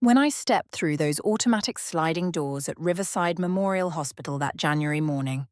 When I stepped through those automatic sliding doors at Riverside Memorial Hospital that January morning,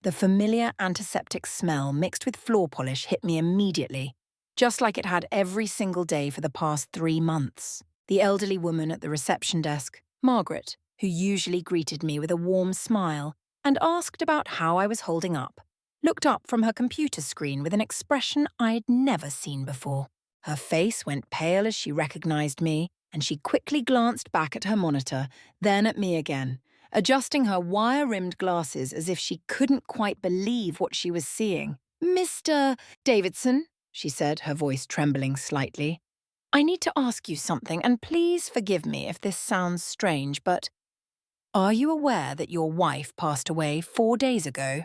the familiar antiseptic smell mixed with floor polish hit me immediately, just like it had every single day for the past 3 months. The elderly woman at the reception desk, Margaret, who usually greeted me with a warm smile and asked about how I was holding up, looked up from her computer screen with an expression I'd never seen before. Her face went pale as she recognized me, and she quickly glanced back at her monitor, then at me again, adjusting her wire-rimmed glasses as if she couldn't quite believe what she was seeing. "Mr. Davidson," she said, her voice trembling slightly, "I need to ask you something, and please forgive me if this sounds strange, but are you aware that your wife passed away 4 days ago?"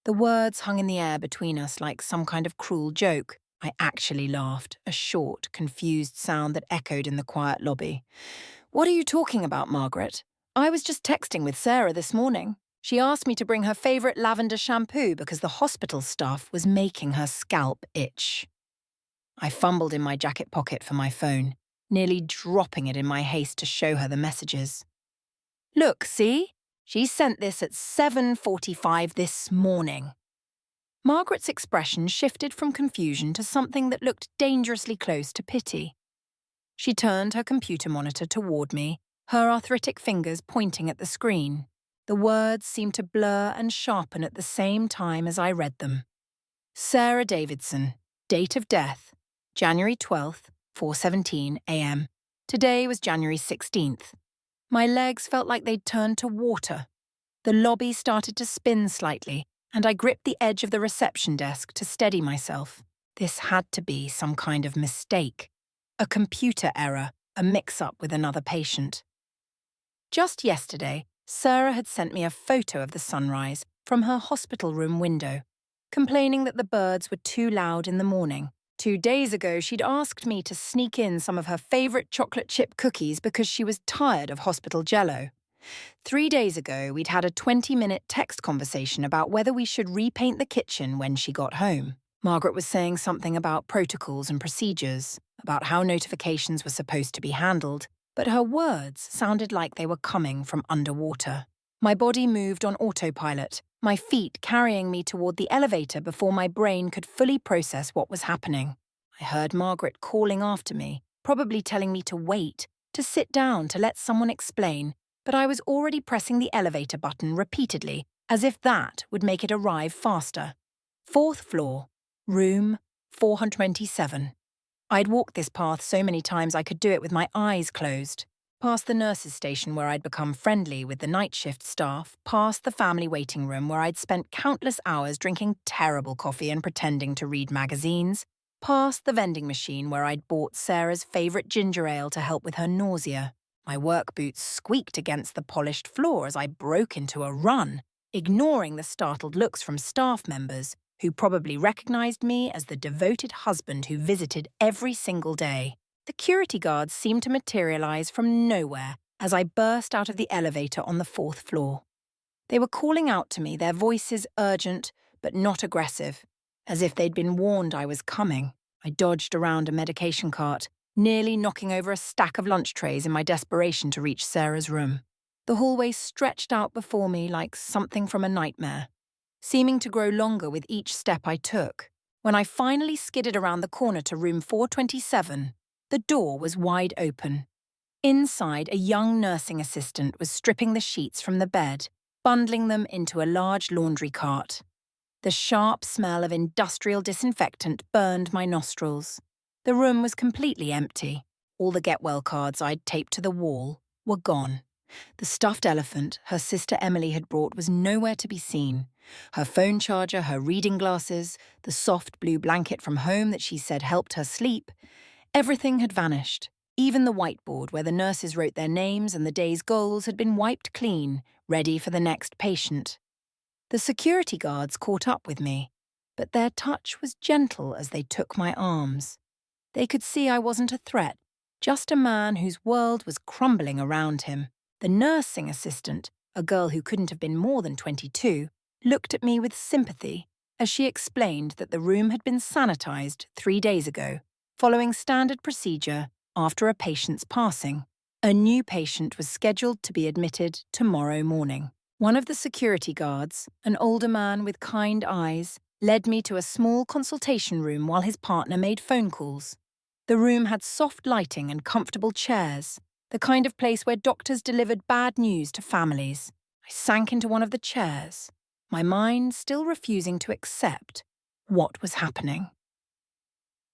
The words hung in the air between us like some kind of cruel joke. I actually laughed, a short, confused sound that echoed in the quiet lobby. "What are you talking about, Margaret? I was just texting with Sarah this morning. She asked me to bring her favourite lavender shampoo because the hospital staff was making her scalp itch." I fumbled in my jacket pocket for my phone, nearly dropping it in my haste to show her the messages. "Look, see? She sent this at 7:45 this morning." Margaret's expression shifted from confusion to something that looked dangerously close to pity. She turned her computer monitor toward me, her arthritic fingers pointing at the screen. The words seemed to blur and sharpen at the same time as I read them. Sarah Davidson, date of death, January 12th, 4:17 a.m. Today was January 16th. My legs felt like they'd turned to water. The lobby started to spin slightly, and I gripped the edge of the reception desk to steady myself. This had to be some kind of mistake. A computer error, a mix-up with another patient. Just yesterday, Sarah had sent me a photo of the sunrise from her hospital room window, complaining that the birds were too loud in the morning. 2 days ago, she'd asked me to sneak in some of her favourite chocolate chip cookies because she was tired of hospital jello. 3 days ago, we'd had a 20-minute text conversation about whether we should repaint the kitchen when she got home. Margaret was saying something about protocols and procedures, about how notifications were supposed to be handled, but her words sounded like they were coming from underwater. My body moved on autopilot, my feet carrying me toward the elevator before my brain could fully process what was happening. I heard Margaret calling after me, probably telling me to wait, to sit down, to let someone explain, but I was already pressing the elevator button repeatedly, as if that would make it arrive faster. 4th floor, room 427. I'd walked this path so many times I could do it with my eyes closed. Past the nurses' station where I'd become friendly with the night shift staff, past the family waiting room where I'd spent countless hours drinking terrible coffee and pretending to read magazines, past the vending machine where I'd bought Sarah's favourite ginger ale to help with her nausea. My work boots squeaked against the polished floor as I broke into a run, ignoring the startled looks from staff members who probably recognized me as the devoted husband who visited every single day. The security guards seemed to materialize from nowhere as I burst out of the elevator on the 4th floor. They were calling out to me, their voices urgent but not aggressive, as if they'd been warned I was coming. I dodged around a medication cart, nearly knocking over a stack of lunch trays in my desperation to reach Sarah's room. The hallway stretched out before me like something from a nightmare, seeming to grow longer with each step I took. When I finally skidded around the corner to room 427, the door was wide open. Inside, a young nursing assistant was stripping the sheets from the bed, bundling them into a large laundry cart. The sharp smell of industrial disinfectant burned my nostrils. The room was completely empty. All the get-well cards I'd taped to the wall were gone. The stuffed elephant her sister Emily had brought was nowhere to be seen. Her phone charger, her reading glasses, the soft blue blanket from home that she said helped her sleep, everything had vanished. Even the whiteboard where the nurses wrote their names and the day's goals had been wiped clean, ready for the next patient. The security guards caught up with me, but their touch was gentle as they took my arms. They could see I wasn't a threat, just a man whose world was crumbling around him. The nursing assistant, a girl who couldn't have been more than 22, looked at me with sympathy as she explained that the room had been sanitized 3 days ago, following standard procedure after a patient's passing. A new patient was scheduled to be admitted tomorrow morning. One of the security guards, an older man with kind eyes, led me to a small consultation room while his partner made phone calls. The room had soft lighting and comfortable chairs, the kind of place where doctors delivered bad news to families. I sank into one of the chairs, my mind still refusing to accept what was happening.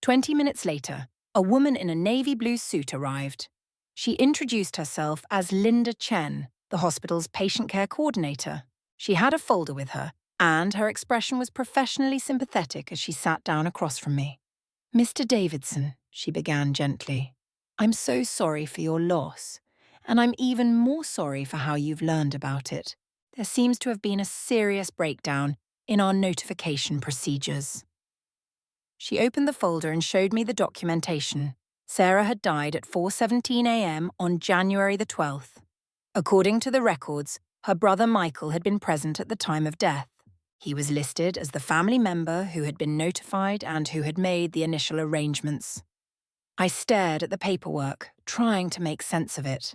20 minutes later, a woman in a navy blue suit arrived. She introduced herself as Linda Chen, the hospital's patient care coordinator. She had a folder with her, and her expression was professionally sympathetic as she sat down across from me. "Mr. Davidson," she began gently, "I'm so sorry for your loss, and I'm even more sorry for how you've learned about it. There seems to have been a serious breakdown in our notification procedures." She opened the folder and showed me the documentation. Sarah had died at 4:17 a.m. on January the 12th. According to the records, her brother Michael had been present at the time of death. He was listed as the family member who had been notified and who had made the initial arrangements. I stared at the paperwork, trying to make sense of it.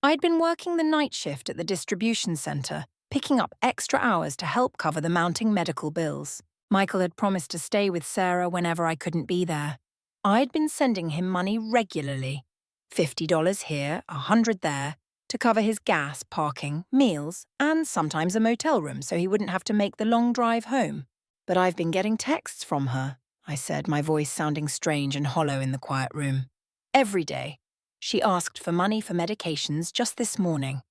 I'd been working the night shift at the distribution centre, picking up extra hours to help cover the mounting medical bills. Michael had promised to stay with Sarah whenever I couldn't be there. I'd been sending him money regularly, $50 here, $100 there, to cover his gas, parking, meals, and sometimes a motel room so he wouldn't have to make the long drive home. "But I've been getting texts from her," I said, my voice sounding strange and hollow in the quiet room. "Every day. She asked for money for medications just this morning."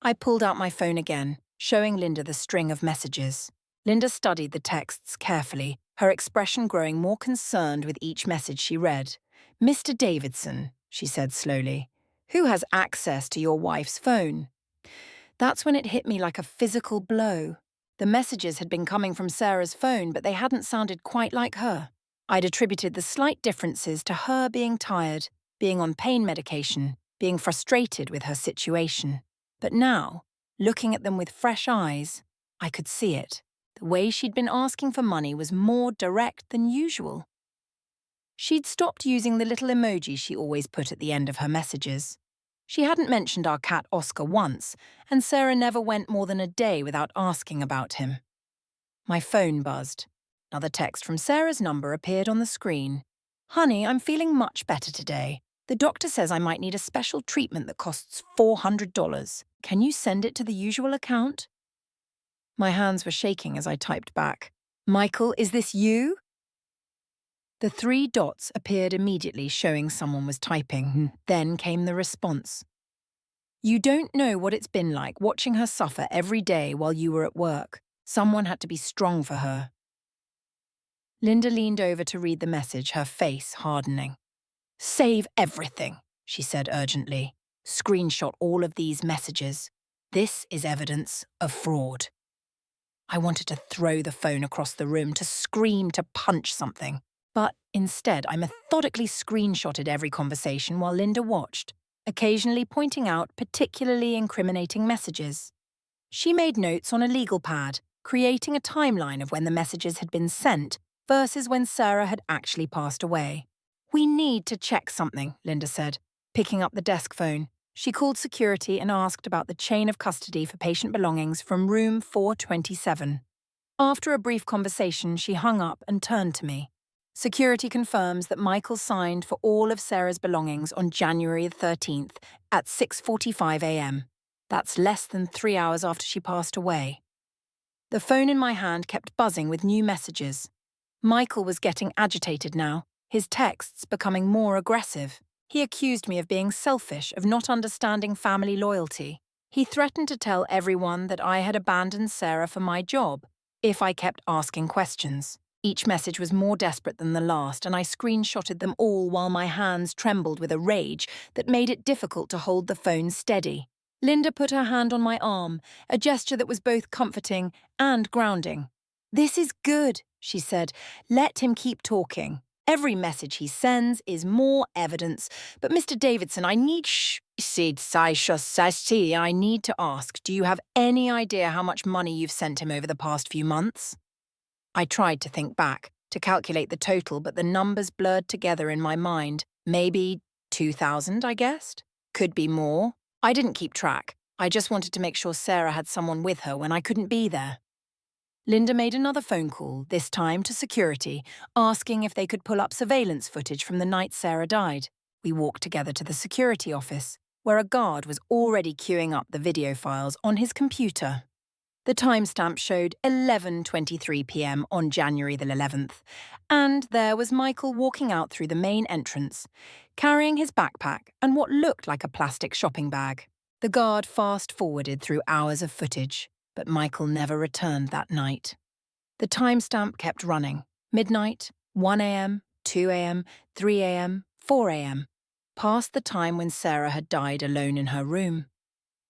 I pulled out my phone again, showing Linda the string of messages. Linda studied the texts carefully, her expression growing more concerned with each message she read. "Mr. Davidson," she said slowly, "who has access to your wife's phone?" That's when it hit me like a physical blow. The messages had been coming from Sarah's phone, but they hadn't sounded quite like her. I'd attributed the slight differences to her being tired, being on pain medication, being frustrated with her situation. But now, looking at them with fresh eyes, I could see it. The way she'd been asking for money was more direct than usual. She'd stopped using the little emoji she always put at the end of her messages. She hadn't mentioned our cat Oscar once, and Sarah never went more than a day without asking about him. My phone buzzed. Another text from Sarah's number appeared on the screen. "Honey, I'm feeling much better today. The doctor says I might need a special treatment that costs $400. Can you send it to the usual account?" My hands were shaking as I typed back. "Michael, is this you?" The 3 dots appeared immediately, showing someone was typing. Then came the response. "You don't know what it's been like watching her suffer every day while you were at work. Someone had to be strong for her." Linda leaned over to read the message, her face hardening. "Save everything," she said urgently. "Screenshot all of these messages. This is evidence of fraud." I wanted to throw the phone across the room, to scream, to punch something. But instead, I methodically screenshotted every conversation while Linda watched, occasionally pointing out particularly incriminating messages. She made notes on a legal pad, creating a timeline of when the messages had been sent versus when Sarah had actually passed away. "We need to check something," Linda said, picking up the desk phone. She called security and asked about the chain of custody for patient belongings from room 427. After a brief conversation, she hung up and turned to me. "Security confirms that Michael signed for all of Sarah's belongings on January 13th at 6:45 a.m. That's less than 3 hours after she passed away." The phone in my hand kept buzzing with new messages. Michael was getting agitated now, his texts becoming more aggressive. He accused me of being selfish, of not understanding family loyalty. He threatened to tell everyone that I had abandoned Sarah for my job if I kept asking questions. Each message was more desperate than the last, and I screenshotted them all while my hands trembled with a rage that made it difficult to hold the phone steady. Linda put her hand on my arm, a gesture that was both comforting and grounding. "This is good," she said. "Let him keep talking. Every message he sends is more evidence. But Mr. Davidson, I need to ask, do you have any idea how much money you've sent him over the past few months?" I tried to think back, to calculate the total, but the numbers blurred together in my mind, Maybe 2,000, I guessed. Could be more. I didn't keep track. I just wanted to make sure Sarah had someone with her when I couldn't be there. Linda made another phone call, this time to security, asking if they could pull up surveillance footage from the night Sarah died. We walked together to the security office, where a guard was already queuing up the video files on his computer. The timestamp showed 11:23 p.m. on January the 11th, and there was Michael walking out through the main entrance, carrying his backpack and what looked like a plastic shopping bag. The guard fast-forwarded through hours of footage, but Michael never returned that night. The timestamp kept running. Midnight, 1 a.m., 2 a.m., 3 a.m., 4 a.m., past the time when Sarah had died alone in her room.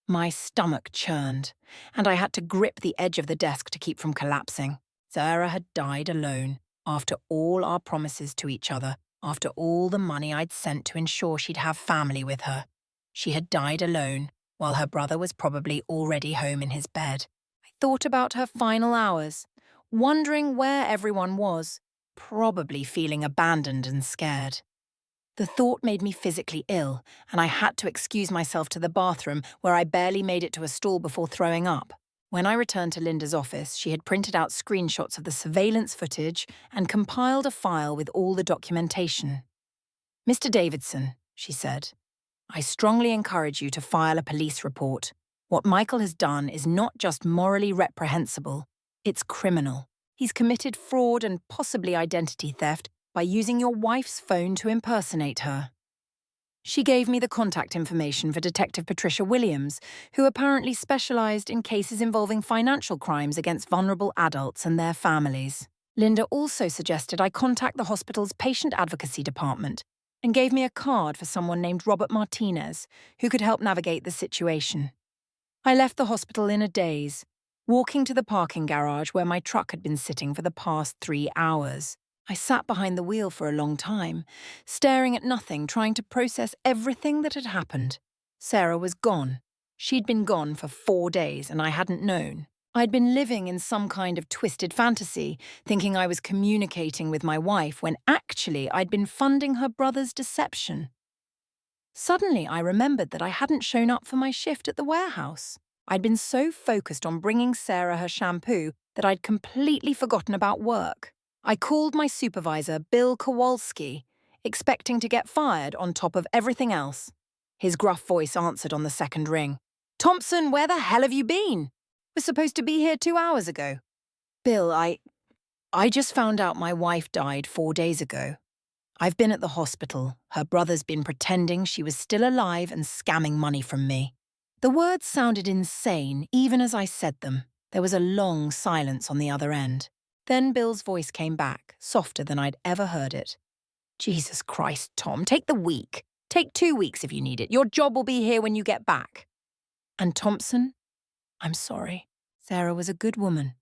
My stomach churned, and I had to grip the edge of the desk to keep from collapsing. Sarah had died alone, after all our promises to each other, after all the money I'd sent to ensure she'd have family with her. She had died alone, while her brother was probably already home in his bed. I thought about her final hours, wondering where everyone was, probably feeling abandoned and scared. The thought made me physically ill, and I had to excuse myself to the bathroom where I barely made it to a stall before throwing up. When I returned to Linda's office, she had printed out screenshots of the surveillance footage and compiled a file with all the documentation. "Mr. Davidson," she said, "I strongly encourage you to file a police report. What Michael has done is not just morally reprehensible, it's criminal. He's committed fraud and possibly identity theft by using your wife's phone to impersonate her." She gave me the contact information for Detective Patricia Williams, who apparently specialized in cases involving financial crimes against vulnerable adults and their families. Linda also suggested I contact the hospital's patient advocacy department and gave me a card for someone named Robert Martinez, who could help navigate the situation. I left the hospital in a daze, walking to the parking garage where my truck had been sitting for the past 3 hours. I sat behind the wheel for a long time, staring at nothing, trying to process everything that had happened. Sarah was gone. She'd been gone for 4 days, and I hadn't known. I'd been living in some kind of twisted fantasy, thinking I was communicating with my wife when actually I'd been funding her brother's deception. Suddenly, I remembered that I hadn't shown up for my shift at the warehouse. I'd been so focused on bringing Sarah her shampoo that I'd completely forgotten about work. I called my supervisor, Bill Kowalski, expecting to get fired on top of everything else. His gruff voice answered on the second ring. "Thompson, where the hell have you been? We're supposed to be here 2 hours ago." "Bill, I just found out my wife died 4 days ago. I've been at the hospital. Her brother's been pretending she was still alive and scamming money from me." The words sounded insane even as I said them. There was a long silence on the other end. Then Bill's voice came back, softer than I'd ever heard it. "Jesus Christ, Tom, take the week. Take 2 weeks if you need it. Your job will be here when you get back." "And Thompson, I'm sorry. Sarah was a good woman."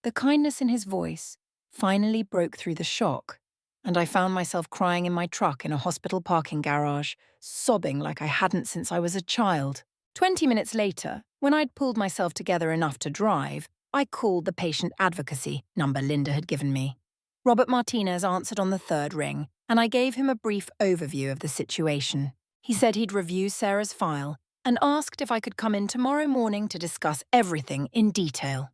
The kindness in his voice finally broke through the shock, and I found myself crying in my truck in a hospital parking garage, sobbing like I hadn't since I was a child. 20 minutes later, when I'd pulled myself together enough to drive, I called the patient advocacy number Linda had given me. Robert Martinez answered on the third ring, and I gave him a brief overview of the situation. He said he'd review Sarah's file and asked if I could come in tomorrow morning to discuss everything in detail.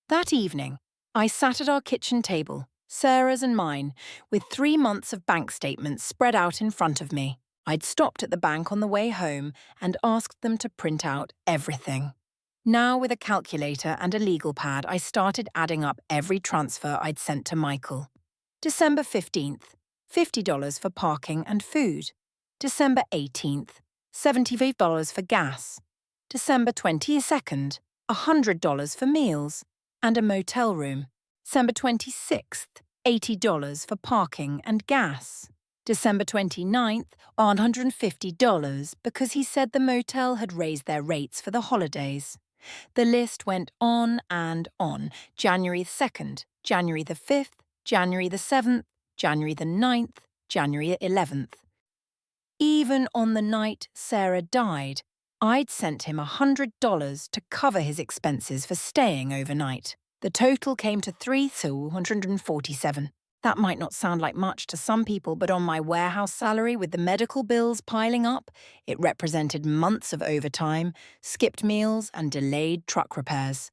That evening, I sat at our kitchen table, Sarah's and mine, with 3 months of bank statements spread out in front of me. I'd stopped at the bank on the way home and asked them to print out everything. Now, with a calculator and a legal pad, I started adding up every transfer I'd sent to Michael. December 15th, $50 for parking and food. December 18th, $75 for gas. December 22nd, $100 for meals and a motel room. December 26th, $80 for parking and gas. December 29th, $150 because he said the motel had raised their rates for the holidays. The list went on and on. January 2nd, January the 5th, January the 7th, January the 9th, January 11th. Even on the night Sarah died, I'd sent him $100 to cover his expenses for staying overnight. The total came to $347. That might not sound like much to some people, but on my warehouse salary with the medical bills piling up, it represented months of overtime, skipped meals, and delayed truck repairs.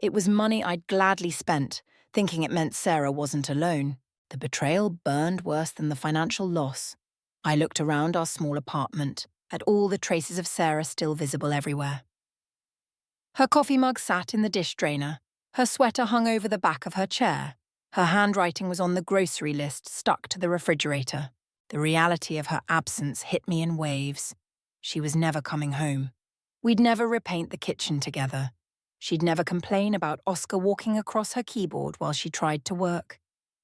It was money I'd gladly spent, thinking it meant Sarah wasn't alone. The betrayal burned worse than the financial loss. I looked around our small apartment, at all the traces of Sarah still visible everywhere. Her coffee mug sat in the dish drainer. Her sweater hung over the back of her chair. Her handwriting was on the grocery list stuck to the refrigerator. The reality of her absence hit me in waves. She was never coming home. We'd never repaint the kitchen together. She'd never complain about Oscar walking across her keyboard while she tried to work.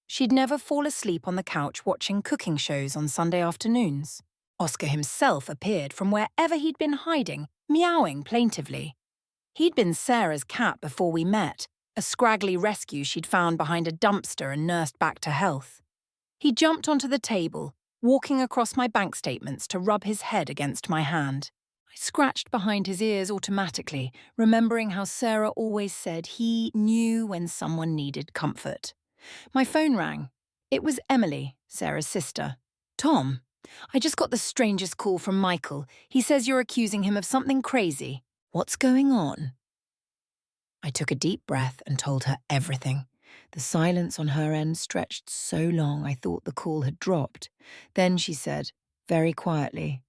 She'd never fall asleep on the couch watching cooking shows on Sunday afternoons. Oscar himself appeared from wherever he'd been hiding, meowing plaintively. He'd been Sarah's cat before we met, a scraggly rescue she'd found behind a dumpster and nursed back to health. He jumped onto the table, walking across my bank statements to rub his head against my hand. I scratched behind his ears automatically, remembering how Sarah always said he knew when someone needed comfort. My phone rang. It was Emily, Sarah's sister. "Tom, I just got the strangest call from Michael. He says you're accusing him of something crazy. What's going on?" I took a deep breath and told her everything. The silence on her end stretched so long I thought the call had dropped. Then she said, very quietly,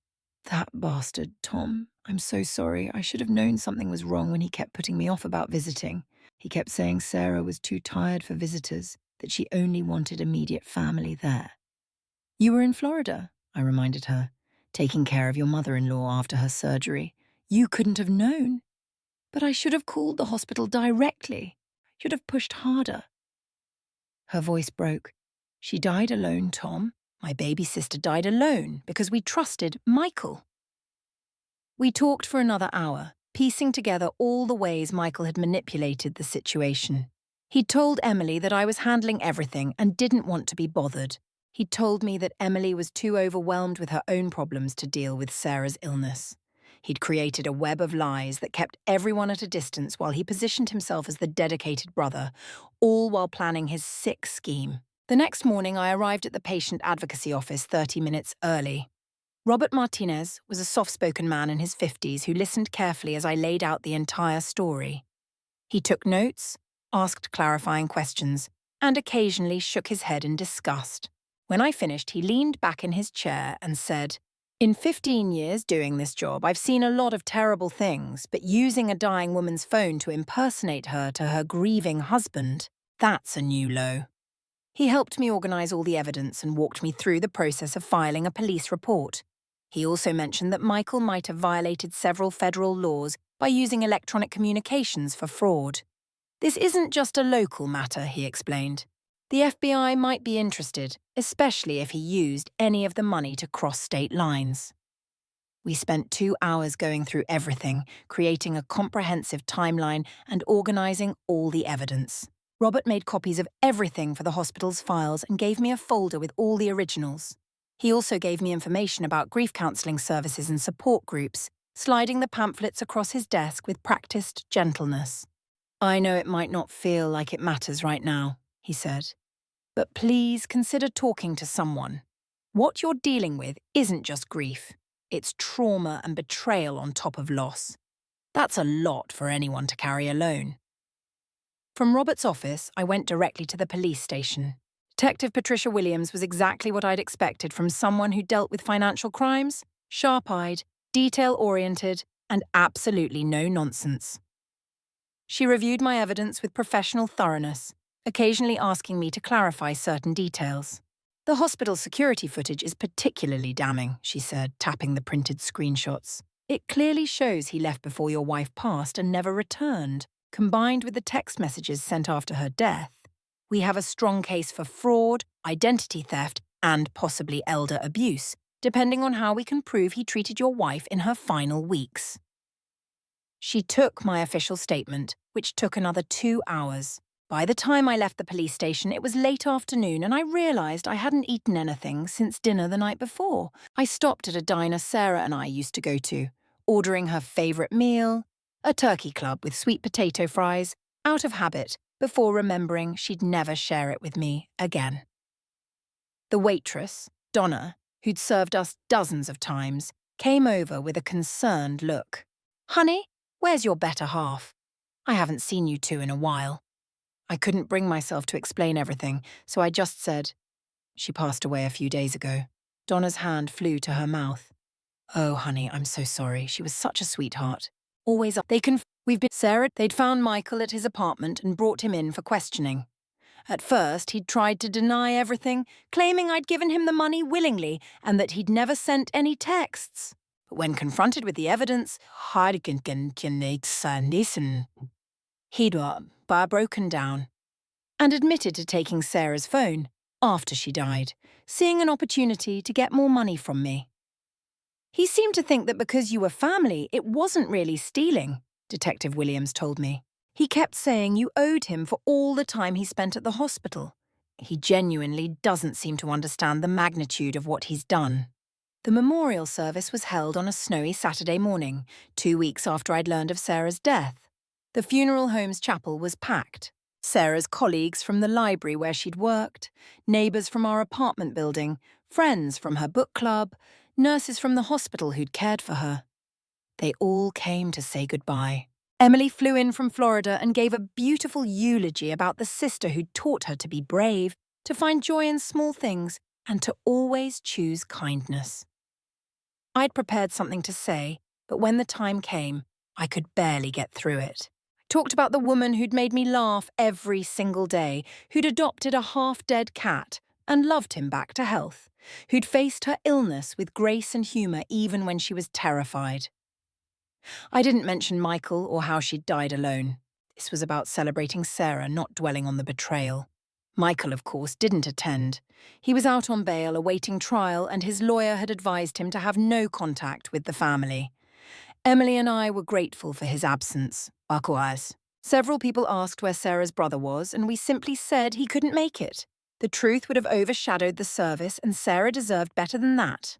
"That bastard, Tom. I'm so sorry. I should have known something was wrong when he kept putting me off about visiting. He kept saying Sarah was too tired for visitors, that she only wanted immediate family there." "You were in Florida," I reminded her, "taking care of your mother-in-law after her surgery. You couldn't have known." "But I should have called the hospital directly. Should have pushed harder." Her voice broke. "She died alone, Tom. My baby sister died alone because we trusted Michael." We talked for another hour, piecing together all the ways Michael had manipulated the situation. He'd told Emily that I was handling everything and didn't want to be bothered. He'd told me that Emily was too overwhelmed with her own problems to deal with Sarah's illness. He'd created a web of lies that kept everyone at a distance while he positioned himself as the dedicated brother, all while planning his sick scheme. The next morning, I arrived at the patient advocacy office 30 minutes early. Robert Martinez was a soft-spoken man in his 50s who listened carefully as I laid out the entire story. He took notes, asked clarifying questions, and occasionally shook his head in disgust. When I finished, he leaned back in his chair and said, "In 15 years doing this job, I've seen a lot of terrible things, but using a dying woman's phone to impersonate her to her grieving husband, that's a new low." He helped me organize all the evidence and walked me through the process of filing a police report. He also mentioned that Michael might have violated several federal laws by using electronic communications for fraud. "This isn't just a local matter," he explained. "The FBI might be interested, especially if he used any of the money to cross state lines." We spent 2 hours going through everything, creating a comprehensive timeline and organizing all the evidence. Robert made copies of everything for the hospital's files and gave me a folder with all the originals. He also gave me information about grief counseling services and support groups, sliding the pamphlets across his desk with practiced gentleness. "I know it might not feel like it matters right now," he said, "but please consider talking to someone. What you're dealing with isn't just grief. It's trauma and betrayal on top of loss. That's a lot for anyone to carry alone." From Robert's office, I went directly to the police station. Detective Patricia Williams was exactly what I'd expected from someone who dealt with financial crimes: sharp-eyed, detail-oriented, and absolutely no nonsense. She reviewed my evidence with professional thoroughness, occasionally asking me to clarify certain details. "The hospital security footage is particularly damning," she said, tapping the printed screenshots. "It clearly shows he left before your wife passed and never returned, combined with the text messages sent after her death. We have a strong case for fraud, identity theft, and possibly elder abuse, depending on how we can prove he treated your wife in her final weeks." She took my official statement, which took another 2 hours. By the time I left the police station, it was late afternoon and I realized I hadn't eaten anything since dinner the night before. I stopped at a diner Sarah and I used to go to, ordering her favorite meal, a turkey club with sweet potato fries, out of habit, before remembering she'd never share it with me again. The waitress, Donna, who'd served us dozens of times, came over with a concerned look. "Honey, where's your better half? I haven't seen you two in a while." I couldn't bring myself to explain everything, so I just said, "She passed away a few days ago." Donna's hand flew to her mouth. "Oh, honey, I'm so sorry. She was such a sweetheart. Always up. They'd found Michael at his apartment and brought him in for questioning. At first, he'd tried to deny everything, claiming I'd given him the money willingly and that he'd never sent any texts. But when confronted with the evidence, he'd broken down and admitted to taking Sarah's phone after she died, seeing an opportunity to get more money from me. "He seemed to think that because you were family, it wasn't really stealing," Detective Williams told me. "He kept saying you owed him for all the time he spent at the hospital. He genuinely doesn't seem to understand the magnitude of what he's done." The memorial service was held on a snowy Saturday morning, 2 weeks after I'd learned of Sarah's death. The funeral home's chapel was packed. Sarah's colleagues from the library where she'd worked, neighbours from our apartment building, friends from her book club, nurses from the hospital who'd cared for her. They all came to say goodbye. Emily flew in from Florida and gave a beautiful eulogy about the sister who'd taught her to be brave, to find joy in small things, and to always choose kindness. I'd prepared something to say, but when the time came, I could barely get through it. I talked about the woman who'd made me laugh every single day, who'd adopted a half-dead cat and loved him back to health, who'd faced her illness with grace and humour even when she was terrified. I didn't mention Michael or how she'd died alone. This was about celebrating Sarah, not dwelling on the betrayal. Michael, of course, didn't attend. He was out on bail awaiting trial, and his lawyer had advised him to have no contact with the family. Emily and I were grateful for his absence. Several people asked where Sarah's brother was, and we simply said he couldn't make it. The truth would have overshadowed the service, and Sarah deserved better than that.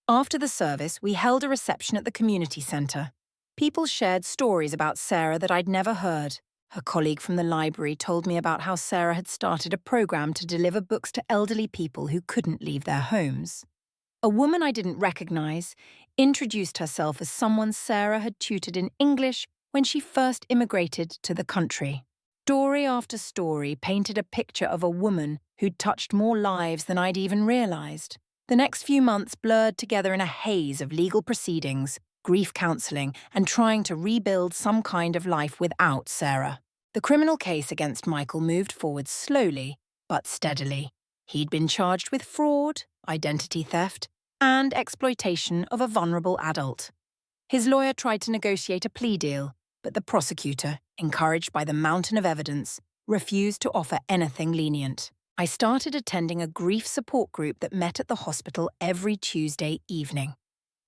After the service, we held a reception at the community centre. People shared stories about Sarah that I'd never heard. Her colleague from the library told me about how Sarah had started a program to deliver books to elderly people who couldn't leave their homes. A woman I didn't recognise introduced herself as someone Sarah had tutored in English when she first immigrated to the country. Story after story painted a picture of a woman who'd touched more lives than I'd even realised. The next few months blurred together in a haze of legal proceedings, grief counselling, and trying to rebuild some kind of life without Sarah. The criminal case against Michael moved forward slowly, but steadily. He'd been charged with fraud, identity theft, and exploitation of a vulnerable adult. His lawyer tried to negotiate a plea deal, but the prosecutor, encouraged by the mountain of evidence, refused to offer anything lenient. I started attending a grief support group that met at the hospital every Tuesday evening.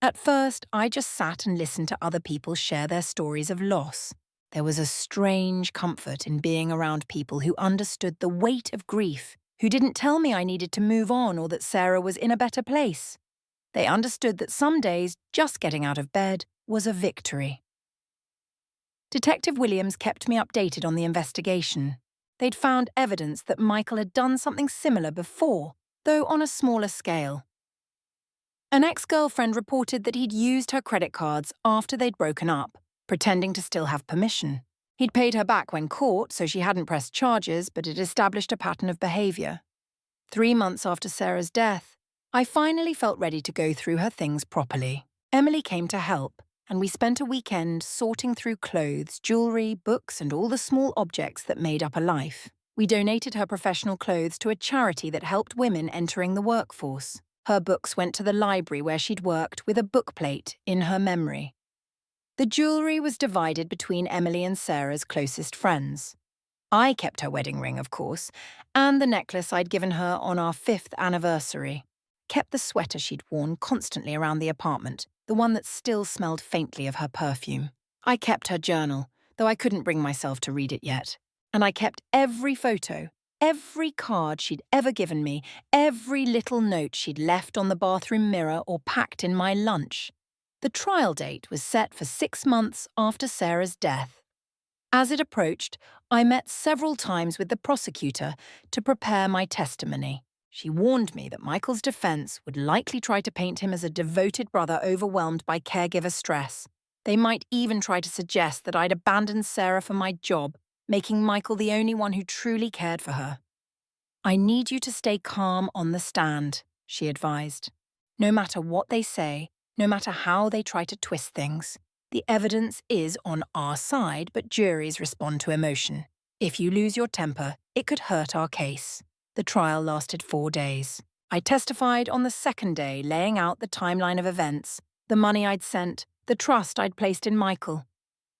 At first, I just sat and listened to other people share their stories of loss. There was a strange comfort in being around people who understood the weight of grief, who didn't tell me I needed to move on or that Sarah was in a better place. They understood that some days just getting out of bed was a victory. Detective Williams kept me updated on the investigation. They'd found evidence that Michael had done something similar before, though on a smaller scale. An ex-girlfriend reported that he'd used her credit cards after they'd broken up, pretending to still have permission. He'd paid her back when caught, so she hadn't pressed charges, but it established a pattern of behaviour. 3 months after Sarah's death, I finally felt ready to go through her things properly. Emily came to help, and we spent a weekend sorting through clothes, jewellery, books, and all the small objects that made up a life. We donated her professional clothes to a charity that helped women entering the workforce. Her books went to the library where she'd worked with a bookplate in her memory. The jewellery was divided between Emily and Sarah's closest friends. I kept her wedding ring, of course, and the necklace I'd given her on our 5th anniversary. Kept the sweater she'd worn constantly around the apartment, the one that still smelled faintly of her perfume. I kept her journal, though I couldn't bring myself to read it yet. And I kept every photo, every card she'd ever given me, every little note she'd left on the bathroom mirror or packed in my lunch. The trial date was set for 6 months after Sarah's death. As it approached, I met several times with the prosecutor to prepare my testimony. She warned me that Michael's defense would likely try to paint him as a devoted brother overwhelmed by caregiver stress. They might even try to suggest that I'd abandoned Sarah for my job, making Michael the only one who truly cared for her. "I need you to stay calm on the stand," she advised. "No matter what they say, no matter how they try to twist things, the evidence is on our side, but juries respond to emotion. If you lose your temper, it could hurt our case." The trial lasted 4 days. I testified on the second day, laying out the timeline of events, the money I'd sent, the trust I'd placed in Michael.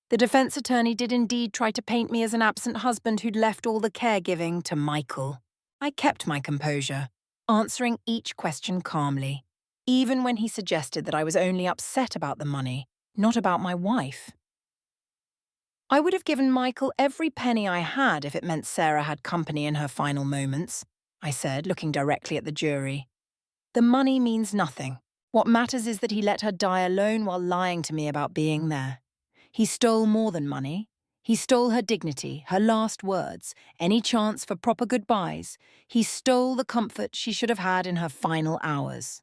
The defense attorney did indeed try to paint me as an absent husband who'd left all the caregiving to Michael. I kept my composure, answering each question calmly, even when he suggested that I was only upset about the money, not about my wife. "I would have given Michael every penny I had if it meant Sarah had company in her final moments," I said, looking directly at the jury. "The money means nothing. What matters is that he let her die alone while lying to me about being there. He stole more than money. He stole her dignity, her last words, any chance for proper goodbyes. He stole the comfort she should have had in her final hours."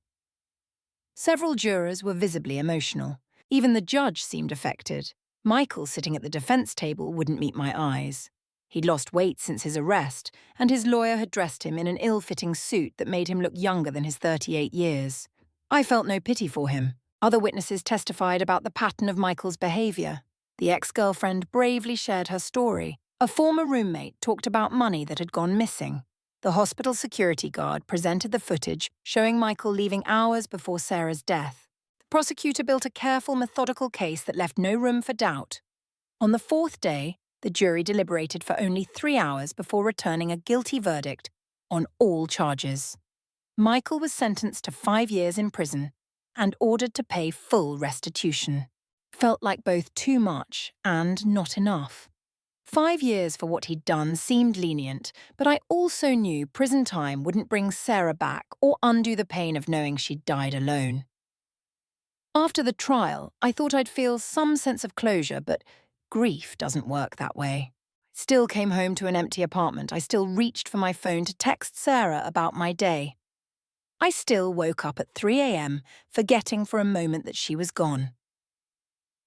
Several jurors were visibly emotional. Even the judge seemed affected. Michael, sitting at the defense table, wouldn't meet my eyes. He'd lost weight since his arrest, and his lawyer had dressed him in an ill-fitting suit that made him look younger than his 38 years. I felt no pity for him. Other witnesses testified about the pattern of Michael's behaviour. The ex-girlfriend bravely shared her story. A former roommate talked about money that had gone missing. The hospital security guard presented the footage showing Michael leaving hours before Sarah's death. The prosecutor built a careful, methodical case that left no room for doubt. On the 4th day, the jury deliberated for only 3 hours before returning a guilty verdict on all charges. Michael was sentenced to 5 years in prison and ordered to pay full restitution. Felt like both too much and not enough. 5 years for what he'd done seemed lenient, but I also knew prison time wouldn't bring Sarah back or undo the pain of knowing she'd died alone. After the trial, I thought I'd feel some sense of closure, but grief doesn't work that way. I still came home to an empty apartment. I still reached for my phone to text Sarah about my day. I still woke up at 3 a.m., forgetting for a moment that she was gone.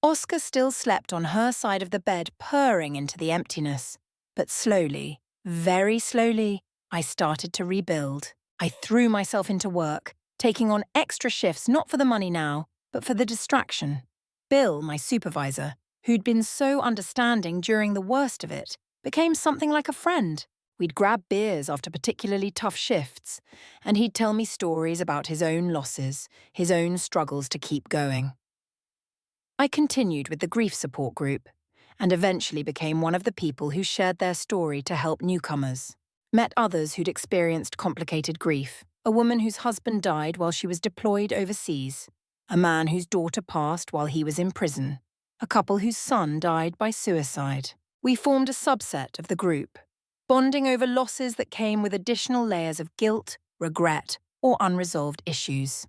Oscar still slept on her side of the bed, purring into the emptiness. But slowly, very slowly, I started to rebuild. I threw myself into work, taking on extra shifts not for the money now, but for the distraction. Bill, my supervisor, who'd been so understanding during the worst of it, became something like a friend. We'd grab beers after particularly tough shifts, and he'd tell me stories about his own losses, his own struggles to keep going. I continued with the grief support group, and eventually became one of the people who shared their story to help newcomers. Met others who'd experienced complicated grief, a woman whose husband died while she was deployed overseas, a man whose daughter passed while he was in prison, a couple whose son died by suicide. We formed a subset of the group, bonding over losses that came with additional layers of guilt, regret, or unresolved issues.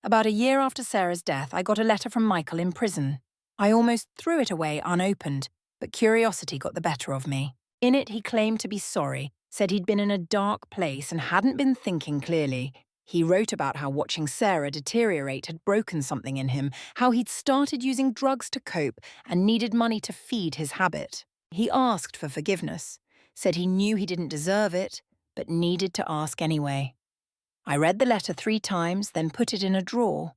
About a year after Sarah's death, I got a letter from Michael in prison. I almost threw it away unopened, but curiosity got the better of me. In it, he claimed to be sorry, said he'd been in a dark place and hadn't been thinking clearly. He wrote about how watching Sarah deteriorate had broken something in him, how he'd started using drugs to cope and needed money to feed his habit. He asked for forgiveness, said he knew he didn't deserve it, but needed to ask anyway. I read the letter 3 times, then put it in a drawer.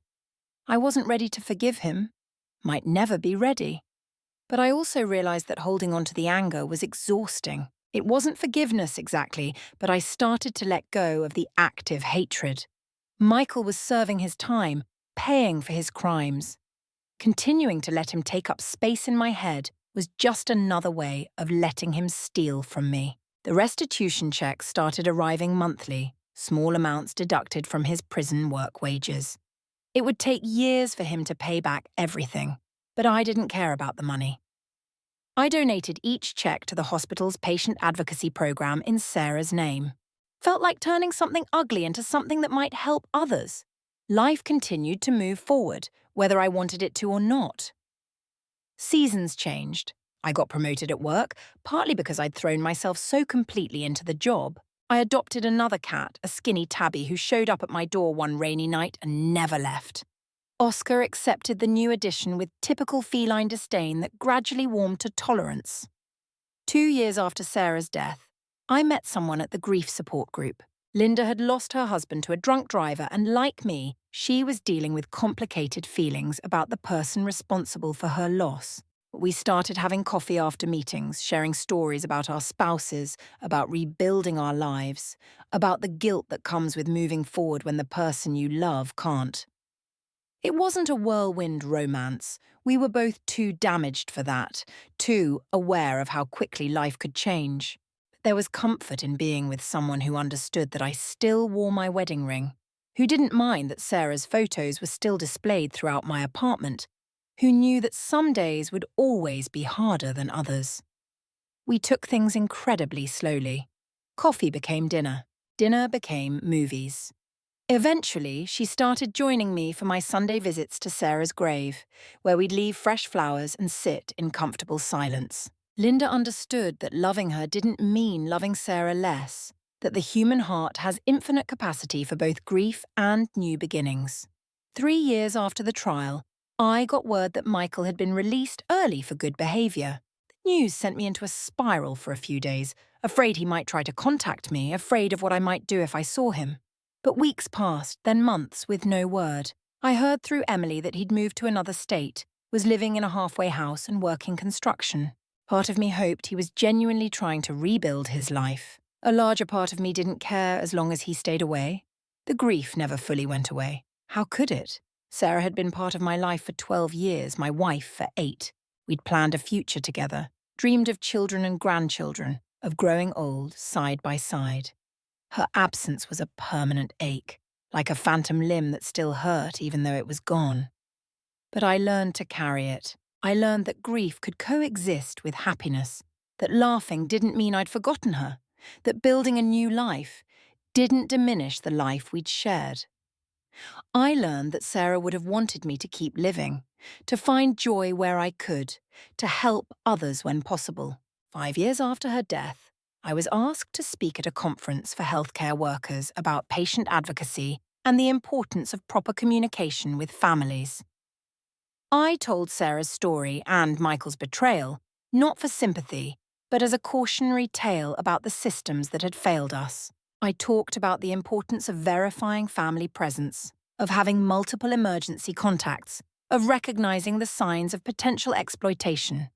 I wasn't ready to forgive him, might never be ready. But I also realized that holding on to the anger was exhausting. It wasn't forgiveness exactly, but I started to let go of the active hatred. Michael was serving his time, paying for his crimes. Continuing to let him take up space in my head was just another way of letting him steal from me. The restitution checks started arriving monthly, small amounts deducted from his prison work wages. It would take years for him to pay back everything, but I didn't care about the money. I donated each check to the hospital's patient advocacy program in Sarah's name. Felt like turning something ugly into something that might help others. Life continued to move forward, whether I wanted it to or not. Seasons changed. I got promoted at work, partly because I'd thrown myself so completely into the job. I adopted another cat, a skinny tabby who showed up at my door one rainy night and never left. Oscar accepted the new addition with typical feline disdain that gradually warmed to tolerance. 2 years after Sarah's death, I met someone at the grief support group. Linda had lost her husband to a drunk driver, and like me, she was dealing with complicated feelings about the person responsible for her loss. We started having coffee after meetings, sharing stories about our spouses, about rebuilding our lives, about the guilt that comes with moving forward when the person you love can't. It wasn't a whirlwind romance. We were both too damaged for that, too aware of how quickly life could change. There was comfort in being with someone who understood that I still wore my wedding ring, who didn't mind that Sarah's photos were still displayed throughout my apartment, who knew that some days would always be harder than others. We took things incredibly slowly. Coffee became dinner. Dinner became movies. Eventually, she started joining me for my Sunday visits to Sarah's grave, where we'd leave fresh flowers and sit in comfortable silence. Linda understood that loving her didn't mean loving Sarah less, that the human heart has infinite capacity for both grief and new beginnings. 3 years after the trial, I got word that Michael had been released early for good behaviour. The news sent me into a spiral for a few days, afraid he might try to contact me, afraid of what I might do if I saw him. But weeks passed, then months, with no word. I heard through Emily that he'd moved to another state, was living in a halfway house and working construction. Part of me hoped he was genuinely trying to rebuild his life. A larger part of me didn't care as long as he stayed away. The grief never fully went away. How could it? Sarah had been part of my life for 12 years, my wife for 8. We'd planned a future together, dreamed of children and grandchildren, of growing old side by side. Her absence was a permanent ache, like a phantom limb that still hurt even though it was gone. But I learned to carry it. I learned that grief could coexist with happiness, that laughing didn't mean I'd forgotten her, that building a new life didn't diminish the life we'd shared. I learned that Sarah would have wanted me to keep living, to find joy where I could, to help others when possible. 5 years after her death, I was asked to speak at a conference for healthcare workers about patient advocacy and the importance of proper communication with families. I told Sarah's story and Michael's betrayal, not for sympathy, but as a cautionary tale about the systems that had failed us. I talked about the importance of verifying family presence, of having multiple emergency contacts, of recognizing the signs of potential exploitation.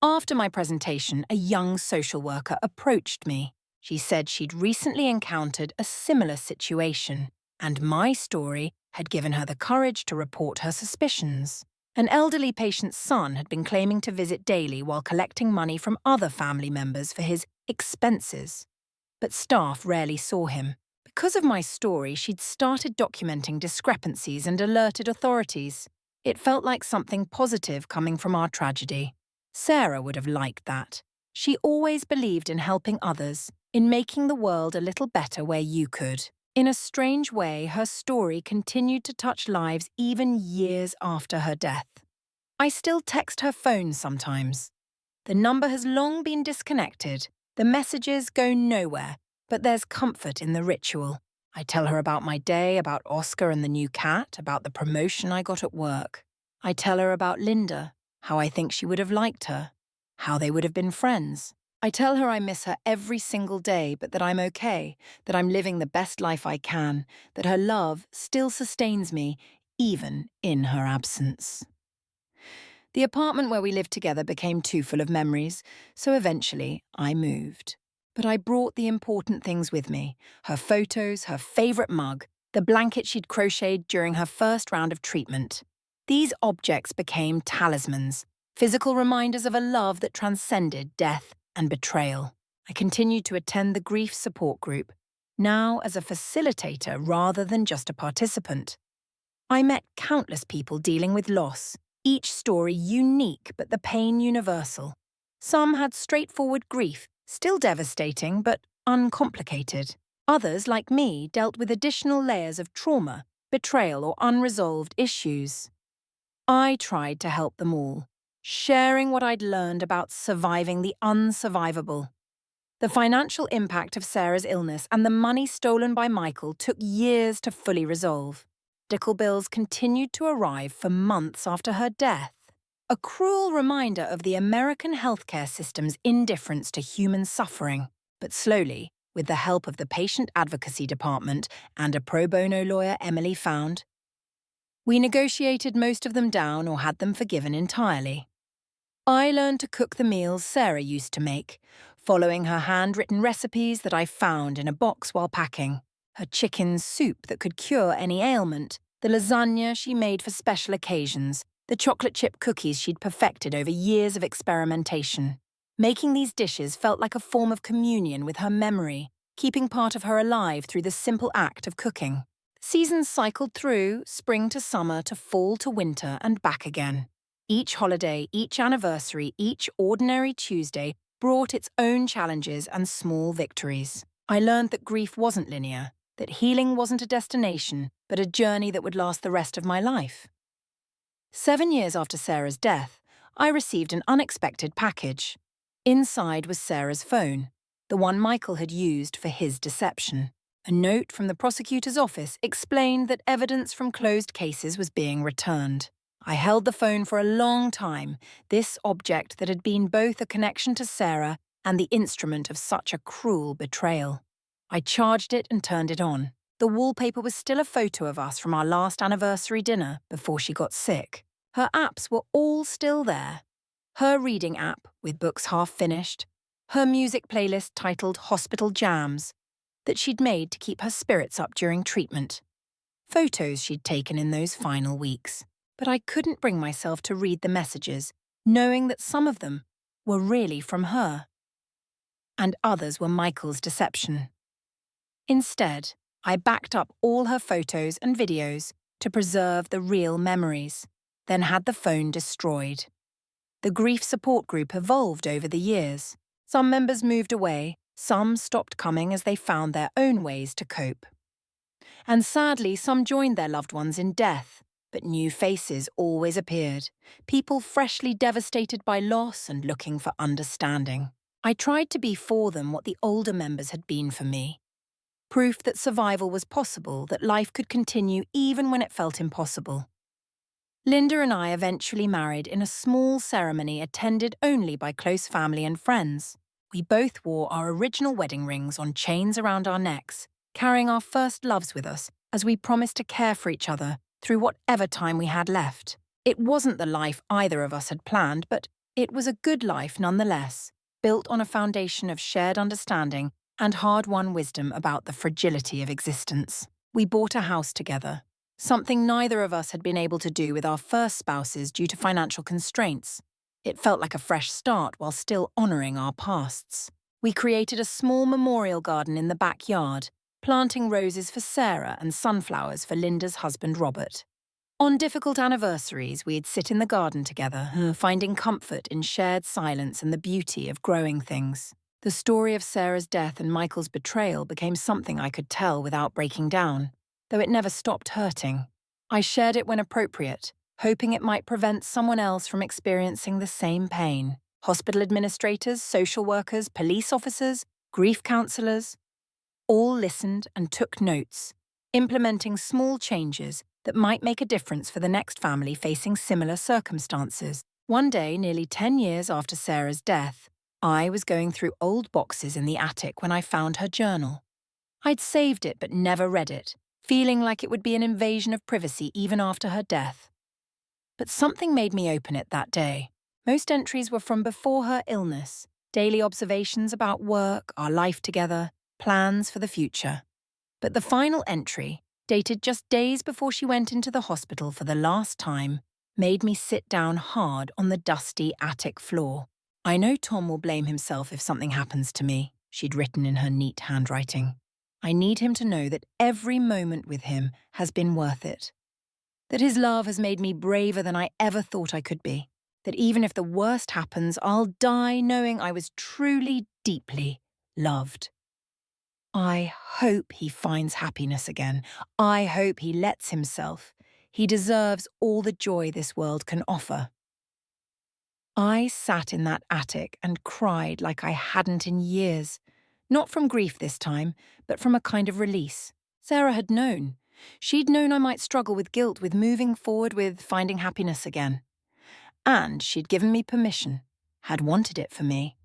After my presentation, a young social worker approached me. She said she'd recently encountered a similar situation, and my story had given her the courage to report her suspicions. An elderly patient's son had been claiming to visit daily while collecting money from other family members for his expenses, but staff rarely saw him. Because of my story, she'd started documenting discrepancies and alerted authorities. It felt like something positive coming from our tragedy. Sarah would have liked that. She always believed in helping others, in making the world a little better where you could. In a strange way, her story continued to touch lives even years after her death. I still text her phone sometimes. The number has long been disconnected. The messages go nowhere, but there's comfort in the ritual. I tell her about my day, about Oscar and the new cat, about the promotion I got at work. I tell her about Linda, how I think she would have liked her, how they would have been friends. I tell her I miss her every single day, but that I'm okay, that I'm living the best life I can, that her love still sustains me, even in her absence. The apartment where we lived together became too full of memories, so eventually I moved. But I brought the important things with me: her photos, her favourite mug, the blanket she'd crocheted during her first round of treatment. These objects became talismans, physical reminders of a love that transcended death and betrayal. I continued to attend the grief support group, now as a facilitator rather than just a participant. I met countless people dealing with loss, each story unique but the pain universal. Some had straightforward grief, still devastating but uncomplicated. Others, like me, dealt with additional layers of trauma, betrayal, or unresolved issues. I tried to help them all, sharing what I'd learned about surviving the unsurvivable. The financial impact of Sarah's illness and the money stolen by Michael took years to fully resolve. Medical bills continued to arrive for months after her death. A cruel reminder of the American healthcare system's indifference to human suffering. But slowly, with the help of the Patient Advocacy Department and a pro bono lawyer Emily found, we negotiated most of them down or had them forgiven entirely. I learned to cook the meals Sarah used to make, following her handwritten recipes that I found in a box while packing. Her chicken soup that could cure any ailment, the lasagna she made for special occasions, the chocolate chip cookies she'd perfected over years of experimentation. Making these dishes felt like a form of communion with her memory, keeping part of her alive through the simple act of cooking. Seasons cycled through, spring to summer to fall to winter and back again. Each holiday, each anniversary, each ordinary Tuesday brought its own challenges and small victories. I learned that grief wasn't linear, that healing wasn't a destination, but a journey that would last the rest of my life. 7 years after Sarah's death, I received an unexpected package. Inside was Sarah's phone, the one Michael had used for his deception. A note from the prosecutor's office explained that evidence from closed cases was being returned. I held the phone for a long time, this object that had been both a connection to Sarah and the instrument of such a cruel betrayal. I charged it and turned it on. The wallpaper was still a photo of us from our last anniversary dinner before she got sick. Her apps were all still there. Her reading app, with books half finished. Her music playlist titled Hospital Jams, that she'd made to keep her spirits up during treatment. Photos she'd taken in those final weeks. But I couldn't bring myself to read the messages, knowing that some of them were really from her. And others were Michael's deception. Instead, I backed up all her photos and videos to preserve the real memories, then had the phone destroyed. The grief support group evolved over the years. Some members moved away, some stopped coming as they found their own ways to cope. And sadly, some joined their loved ones in death. But new faces always appeared, people freshly devastated by loss and looking for understanding. I tried to be for them what the older members had been for me. Proof that survival was possible, that life could continue even when it felt impossible. Linda and I eventually married in a small ceremony attended only by close family and friends. We both wore our original wedding rings on chains around our necks, carrying our first loves with us as we promised to care for each other through whatever time we had left. It wasn't the life either of us had planned, but it was a good life nonetheless, built on a foundation of shared understanding and hard-won wisdom about the fragility of existence. We bought a house together, something neither of us had been able to do with our first spouses due to financial constraints. It felt like a fresh start while still honouring our pasts. We created a small memorial garden in the backyard, planting roses for Sarah and sunflowers for Linda's husband Robert. On difficult anniversaries, we'd sit in the garden together, finding comfort in shared silence and the beauty of growing things. The story of Sarah's death and Michael's betrayal became something I could tell without breaking down, though it never stopped hurting. I shared it when appropriate, hoping it might prevent someone else from experiencing the same pain. Hospital administrators, social workers, police officers, grief counsellors, all listened and took notes, implementing small changes that might make a difference for the next family facing similar circumstances. One day, nearly 10 years after Sarah's death, I was going through old boxes in the attic when I found her journal. I'd saved it but never read it, feeling like it would be an invasion of privacy even after her death. But something made me open it that day. Most entries were from before her illness, daily observations about work, our life together, plans for the future. But the final entry, dated just days before she went into the hospital for the last time, made me sit down hard on the dusty attic floor. "I know Tom will blame himself if something happens to me," she'd written in her neat handwriting. "I need him to know that every moment with him has been worth it. That his love has made me braver than I ever thought I could be. That even if the worst happens, I'll die knowing I was truly, deeply loved. I hope he finds happiness again. I hope he lets himself. He deserves all the joy this world can offer." I sat in that attic and cried like I hadn't in years, Not from grief this time, but from a kind of release. Sarah had known. She'd known I might struggle with guilt, with moving forward, with finding happiness again. And she'd given me permission, had wanted it for me.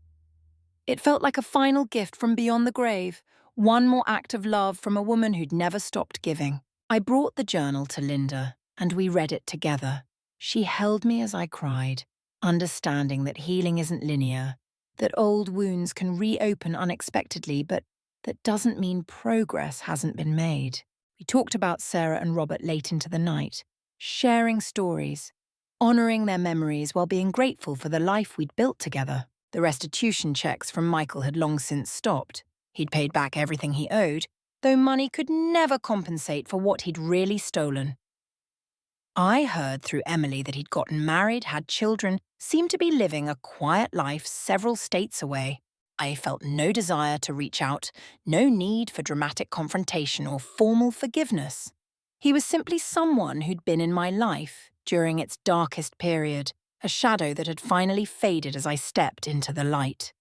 It felt like a final gift from beyond the grave, one more act of love from a woman who'd never stopped giving. I brought the journal to Linda, and we read it together. She held me as I cried, understanding that healing isn't linear, that old wounds can reopen unexpectedly, but that doesn't mean progress hasn't been made. We talked about Sarah and Robert late into the night, sharing stories, honouring their memories while being grateful for the life we'd built together. The restitution checks from Michael had long since stopped. He'd paid back everything he owed, though money could never compensate for what he'd really stolen. I heard through Emily that he'd gotten married, had children, seemed to be living a quiet life several states away. I felt no desire to reach out, no need for dramatic confrontation or formal forgiveness. He was simply someone who'd been in my life during its darkest period, a shadow that had finally faded as I stepped into the light.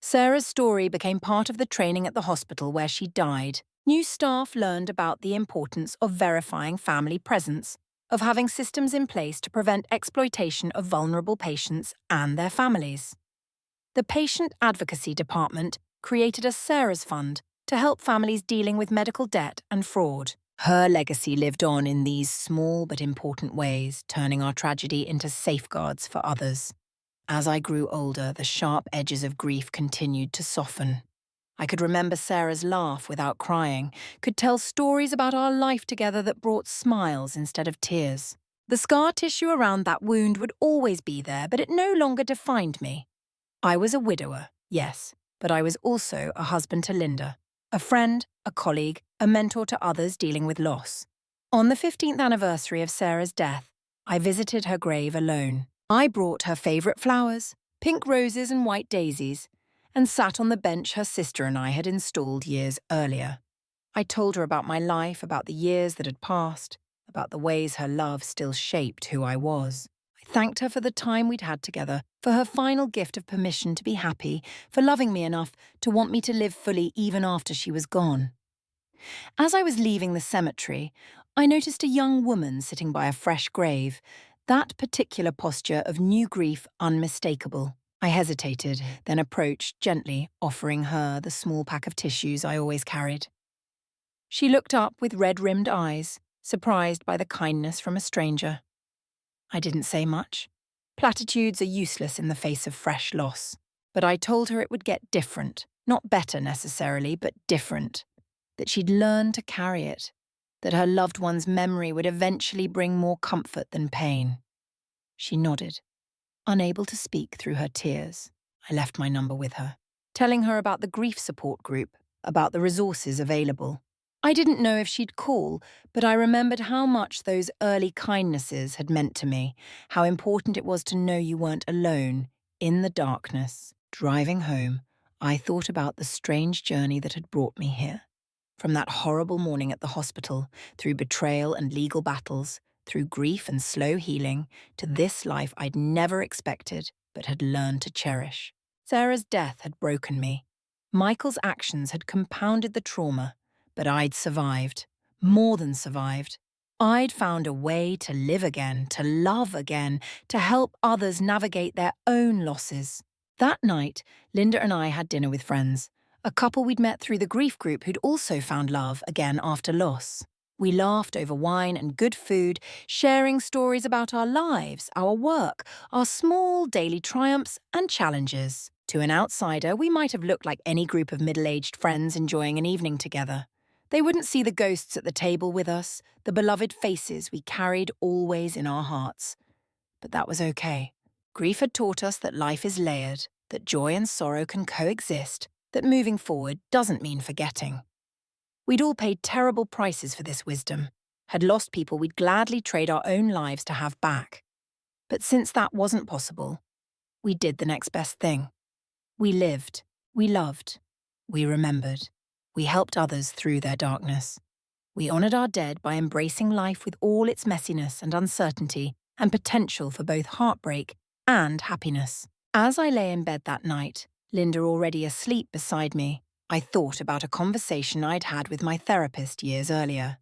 Sarah's story became part of the training at the hospital where she died. New staff learned about the importance of verifying family presence, of having systems in place to prevent exploitation of vulnerable patients and their families. The Patient Advocacy Department created a Sarah's Fund to help families dealing with medical debt and fraud. Her legacy lived on in these small but important ways, turning our tragedy into safeguards for others. As I grew older, the sharp edges of grief continued to soften. I could remember Sarah's laugh without crying, could tell stories about our life together that brought smiles instead of tears. The scar tissue around that wound would always be there, but it no longer defined me. I was a widower, yes, but I was also a husband to Linda, a friend, a colleague, a mentor to others dealing with loss. On the 15th anniversary of Sarah's death, I visited her grave alone. I brought her favourite flowers, pink roses and white daisies, and sat on the bench her sister and I had installed years earlier. I told her about my life, about the years that had passed, about the ways her love still shaped who I was. I thanked her for the time we'd had together, for her final gift of permission to be happy, for loving me enough to want me to live fully even after she was gone. As I was leaving the cemetery, I noticed a young woman sitting by a fresh grave, that particular posture of new grief unmistakable. I hesitated, then approached gently, offering her the small pack of tissues I always carried. She looked up with red-rimmed eyes, surprised by the kindness from a stranger. I didn't say much. Platitudes are useless in the face of fresh loss. But I told her it would get different, not better necessarily, but different. That she'd learn to carry it, that her loved one's memory would eventually bring more comfort than pain. She nodded, unable to speak through her tears. I left my number with her, telling her about the grief support group, about the resources available. I didn't know if she'd call, but I remembered how much those early kindnesses had meant to me, how important it was to know you weren't alone, in the darkness. Driving home, I thought about the strange journey that had brought me here. From that horrible morning at the hospital, through betrayal and legal battles, through grief and slow healing, to this life I'd never expected but had learned to cherish. Sarah's death had broken me. Michael's actions had compounded the trauma, but I'd survived, more than survived. I'd found a way to live again, to love again, to help others navigate their own losses. That night, Linda and I had dinner with friends, a couple we'd met through the grief group who'd also found love again after loss. We laughed over wine and good food, sharing stories about our lives, our work, our small daily triumphs and challenges. To an outsider, we might have looked like any group of middle-aged friends enjoying an evening together. They wouldn't see the ghosts at the table with us, the beloved faces we carried always in our hearts. But that was okay. Grief had taught us that life is layered, that joy and sorrow can coexist, that moving forward doesn't mean forgetting. We'd all paid terrible prices for this wisdom, had lost people we'd gladly trade our own lives to have back. But since that wasn't possible, we did the next best thing. We lived, we loved, we remembered. We helped others through their darkness. We honoured our dead by embracing life with all its messiness and uncertainty and potential for both heartbreak and happiness. As I lay in bed that night, Linda already asleep beside me, I thought about a conversation I'd had with my therapist years earlier.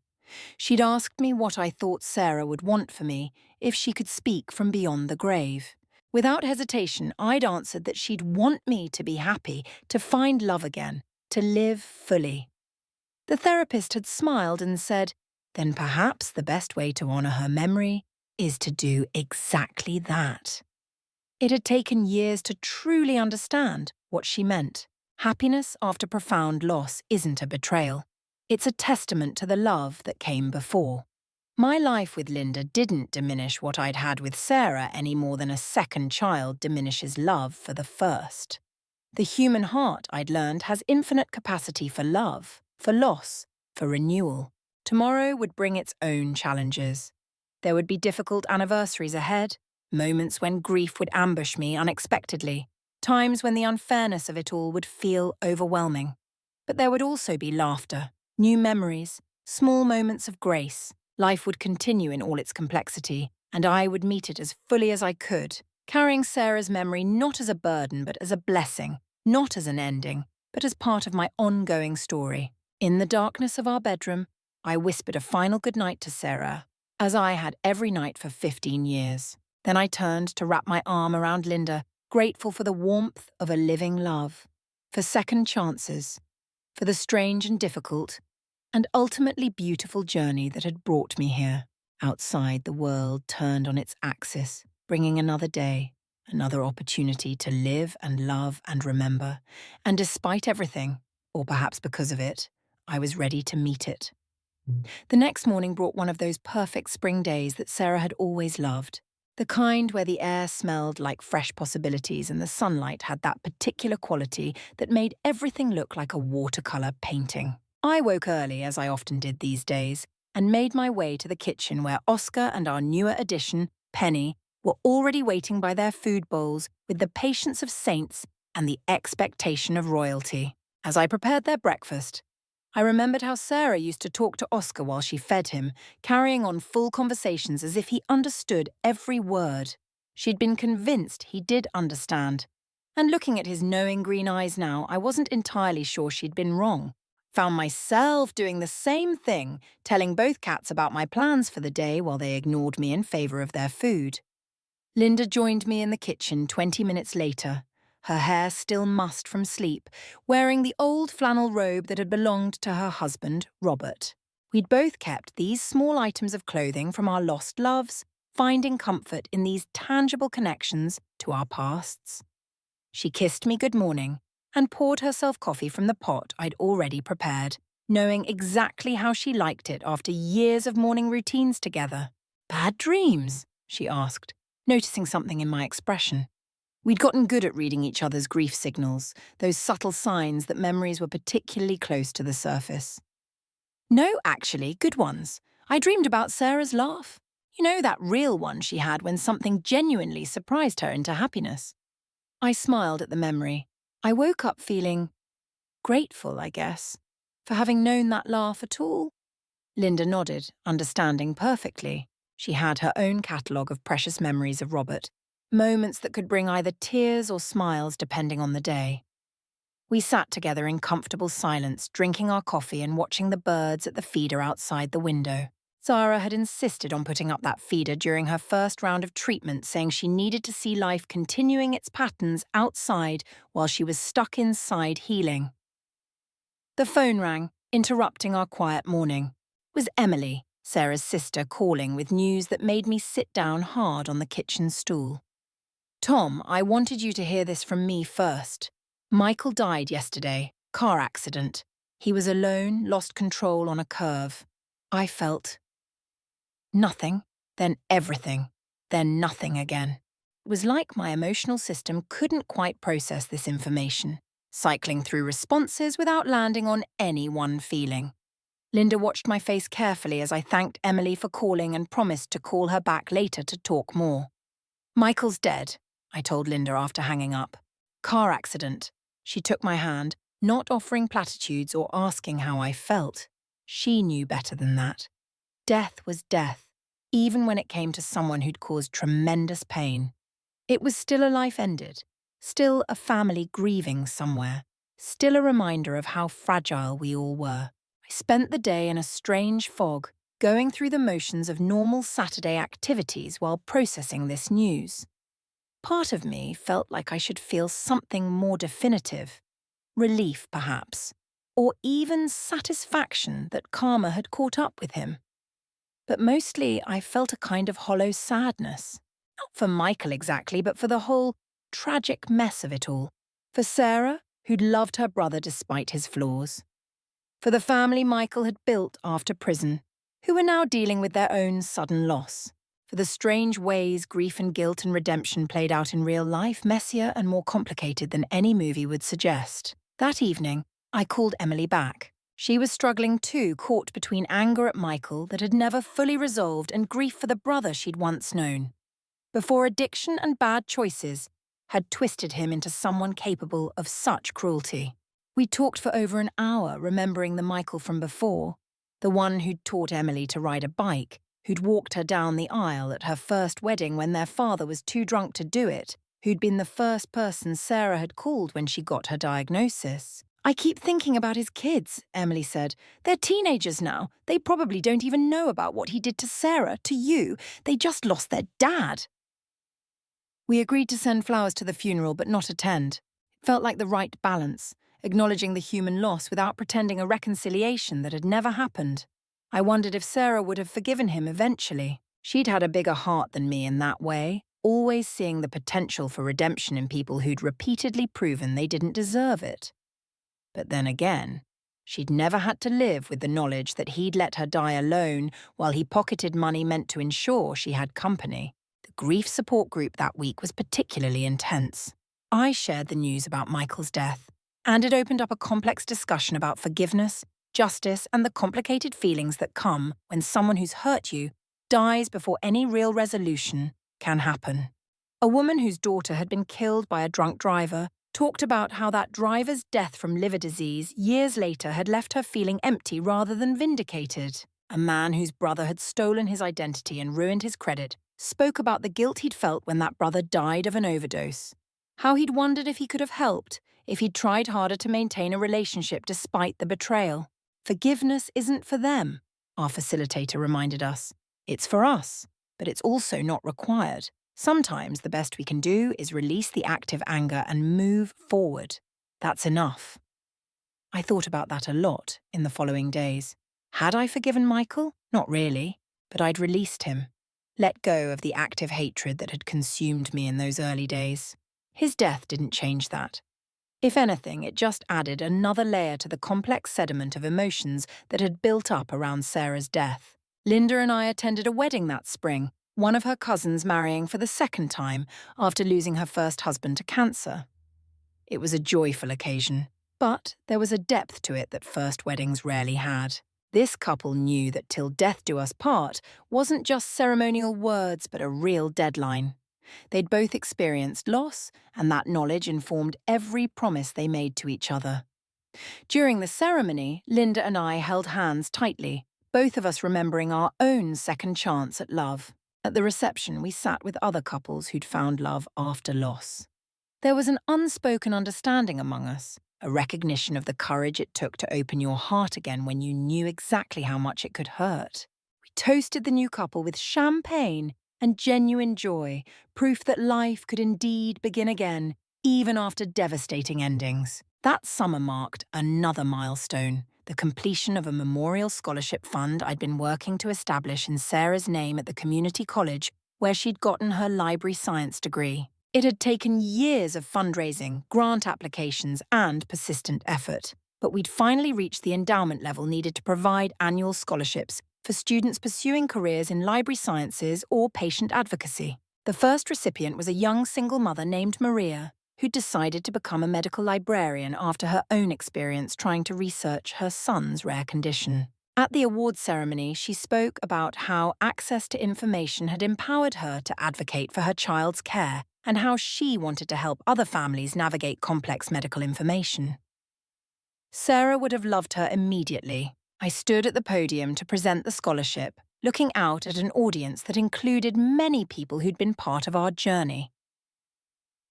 She'd asked me what I thought Sarah would want for me if she could speak from beyond the grave. Without hesitation, I'd answered that she'd want me to be happy, to find love again, to live fully. The therapist had smiled and said, then perhaps the best way to honour her memory is to do exactly that. It had taken years to truly understand what she meant. Happiness after profound loss isn't a betrayal. It's a testament to the love that came before. My life with Linda didn't diminish what I'd had with Sarah any more than a second child diminishes love for the first. The human heart, I'd learned, has infinite capacity for love, for loss, for renewal. Tomorrow would bring its own challenges. There would be difficult anniversaries ahead, moments when grief would ambush me unexpectedly, times when the unfairness of it all would feel overwhelming. But there would also be laughter, new memories, small moments of grace. Life would continue in all its complexity, and I would meet it as fully as I could, carrying Sarah's memory not as a burden but as a blessing, not as an ending, but as part of my ongoing story. In the darkness of our bedroom, I whispered a final goodnight to Sarah, as I had every night for 15 years. Then I turned to wrap my arm around Linda, grateful for the warmth of a living love, for second chances, for the strange and difficult, and ultimately beautiful journey that had brought me here. Outside, the world turned on its axis, bringing another day, another opportunity to live and love and remember. And despite everything, or perhaps because of it, I was ready to meet it. The next morning brought one of those perfect spring days that Sarah had always loved. The kind where the air smelled like fresh possibilities and the sunlight had that particular quality that made everything look like a watercolour painting. I woke early, as I often did these days, and made my way to the kitchen where Oscar and our newer addition, Penny, were already waiting by their food bowls with the patience of saints and the expectation of royalty. As I prepared their breakfast, I remembered how Sarah used to talk to Oscar while she fed him, carrying on full conversations as if he understood every word. She'd been convinced he did understand. And looking at his knowing green eyes now, I wasn't entirely sure she'd been wrong. Found myself doing the same thing, telling both cats about my plans for the day while they ignored me in favour of their food. Linda joined me in the kitchen 20 minutes later, her hair still mussed from sleep, wearing the old flannel robe that had belonged to her husband, Robert. We'd both kept these small items of clothing from our lost loves, finding comfort in these tangible connections to our pasts. She kissed me good morning and poured herself coffee from the pot I'd already prepared, knowing exactly how she liked it after years of morning routines together. "Bad dreams?" she asked, noticing something in my expression. We'd gotten good at reading each other's grief signals, those subtle signs that memories were particularly close to the surface. "No, actually, good ones. I dreamed about Sarah's laugh. You know, that real one she had when something genuinely surprised her into happiness." I smiled at the memory. I woke up feeling grateful, I guess, for having known that laugh at all. Linda nodded, understanding perfectly. She had her own catalogue of precious memories of Robert, moments that could bring either tears or smiles depending on the day. We sat together in comfortable silence, drinking our coffee and watching the birds at the feeder outside the window. Sarah had insisted on putting up that feeder during her first round of treatment, saying she needed to see life continuing its patterns outside while she was stuck inside healing. The phone rang, interrupting our quiet morning. It was Emily, Sarah's sister, calling with news that made me sit down hard on the kitchen stool. "Tom, I wanted you to hear this from me first. Michael died yesterday. Car accident. He was alone, lost control on a curve. I felt nothing, then everything, then nothing again. It was like my emotional system couldn't quite process this information, cycling through responses without landing on any one feeling. Linda watched my face carefully as I thanked Emily for calling and promised to call her back later to talk more. "Michael's dead," I told Linda after hanging up. "Car accident." She took my hand, not offering platitudes or asking how I felt. She knew better than that. Death was death, even when it came to someone who'd caused tremendous pain. It was still a life ended, still a family grieving somewhere. still a reminder of how fragile we all were. I spent the day in a strange fog, going through the motions of normal Saturday activities while processing this news. Part of me felt like I should feel something more definitive, relief perhaps, or even satisfaction that karma had caught up with him. But mostly I felt a kind of hollow sadness. Not for Michael exactly, but for the whole tragic mess of it all. For Sarah, who'd loved her brother despite his flaws. For the family Michael had built after prison, who were now dealing with their own sudden loss. For the strange ways grief and guilt and redemption played out in real life, messier and more complicated than any movie would suggest. That evening, I called Emily back. She was struggling too, caught between anger at Michael that had never fully resolved and grief for the brother she'd once known. Before addiction and bad choices had twisted him into someone capable of such cruelty. We talked for over an hour, remembering the Michael from before, the one who'd taught Emily to ride a bike, who'd walked her down the aisle at her first wedding when their father was too drunk to do it, who'd been the first person Sarah had called when she got her diagnosis. "I keep thinking about his kids," Emily said. "They're teenagers now. They probably don't even know about what he did to Sarah, to you. They just lost their dad." We agreed to send flowers to the funeral but not attend. It felt like the right balance, acknowledging the human loss without pretending a reconciliation that had never happened. I wondered if Sarah would have forgiven him eventually. She'd had a bigger heart than me in that way, always seeing the potential for redemption in people who'd repeatedly proven they didn't deserve it. But then again, she'd never had to live with the knowledge that he'd let her die alone while he pocketed money meant to ensure she had company. The grief support group that week was particularly intense. I shared the news about Michael's death, and it opened up a complex discussion about forgiveness, justice, and the complicated feelings that come when someone who's hurt you dies before any real resolution can happen. A woman whose daughter had been killed by a drunk driver talked about how that driver's death from liver disease years later had left her feeling empty rather than vindicated. A man whose brother had stolen his identity and ruined his credit spoke about the guilt he'd felt when that brother died of an overdose. How he'd wondered if he could have helped, if he'd tried harder to maintain a relationship despite the betrayal. Forgiveness isn't for them, our facilitator reminded us. It's for us, but it's also not required. Sometimes the best we can do is release the active anger and move forward. That's enough. I thought about that a lot in the following days. Had I forgiven Michael? Not really, but I'd released him. Let go of the active hatred that had consumed me in those early days. His death didn't change that. If anything, it just added another layer to the complex sediment of emotions that had built up around Sarah's death. Linda and I attended a wedding that spring, one of her cousins marrying for the second time after losing her first husband to cancer. It was a joyful occasion, but there was a depth to it that first weddings rarely had. This couple knew that till death do us part wasn't just ceremonial words but a real deadline. They'd both experienced loss, and that knowledge informed every promise they made to each other. During the ceremony, Linda and I held hands tightly, both of us remembering our own second chance at love. At the reception, we sat with other couples who'd found love after loss. There was an unspoken understanding among us, a recognition of the courage it took to open your heart again when you knew exactly how much it could hurt. We toasted the new couple with champagne and genuine joy, proof that life could indeed begin again, even after devastating endings. That summer marked another milestone, the completion of a memorial scholarship fund I'd been working to establish in Sarah's name at the community college where she'd gotten her library science degree. It had taken years of fundraising, grant applications, and persistent effort, but we'd finally reached the endowment level needed to provide annual scholarships for students pursuing careers in library sciences or patient advocacy. The first recipient was a young single mother named Maria, who decided to become a medical librarian after her own experience trying to research her son's rare condition. At the awards ceremony, she spoke about how access to information had empowered her to advocate for her child's care and how she wanted to help other families navigate complex medical information. Sarah would have loved her immediately. I stood at the podium to present the scholarship, looking out at an audience that included many people who'd been part of our journey.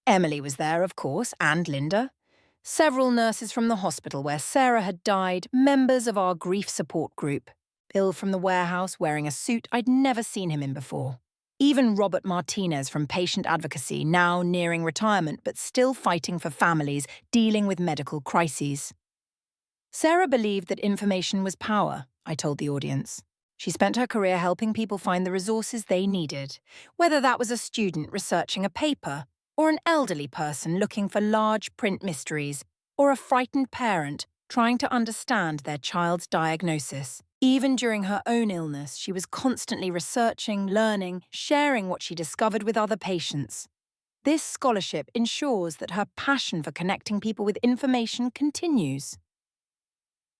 Emily was there, of course, and Linda. Several nurses from the hospital where Sarah had died, members of our grief support group. Bill from the warehouse wearing a suit I'd never seen him in before. Even Robert Martinez from patient advocacy, now nearing retirement but still fighting for families dealing with medical crises. Sarah believed that information was power, I told the audience. She spent her career helping people find the resources they needed, whether that was a student researching a paper, or an elderly person looking for large print mysteries, or a frightened parent trying to understand their child's diagnosis. Even during her own illness, she was constantly researching, learning, sharing what she discovered with other patients. This scholarship ensures that her passion for connecting people with information continues.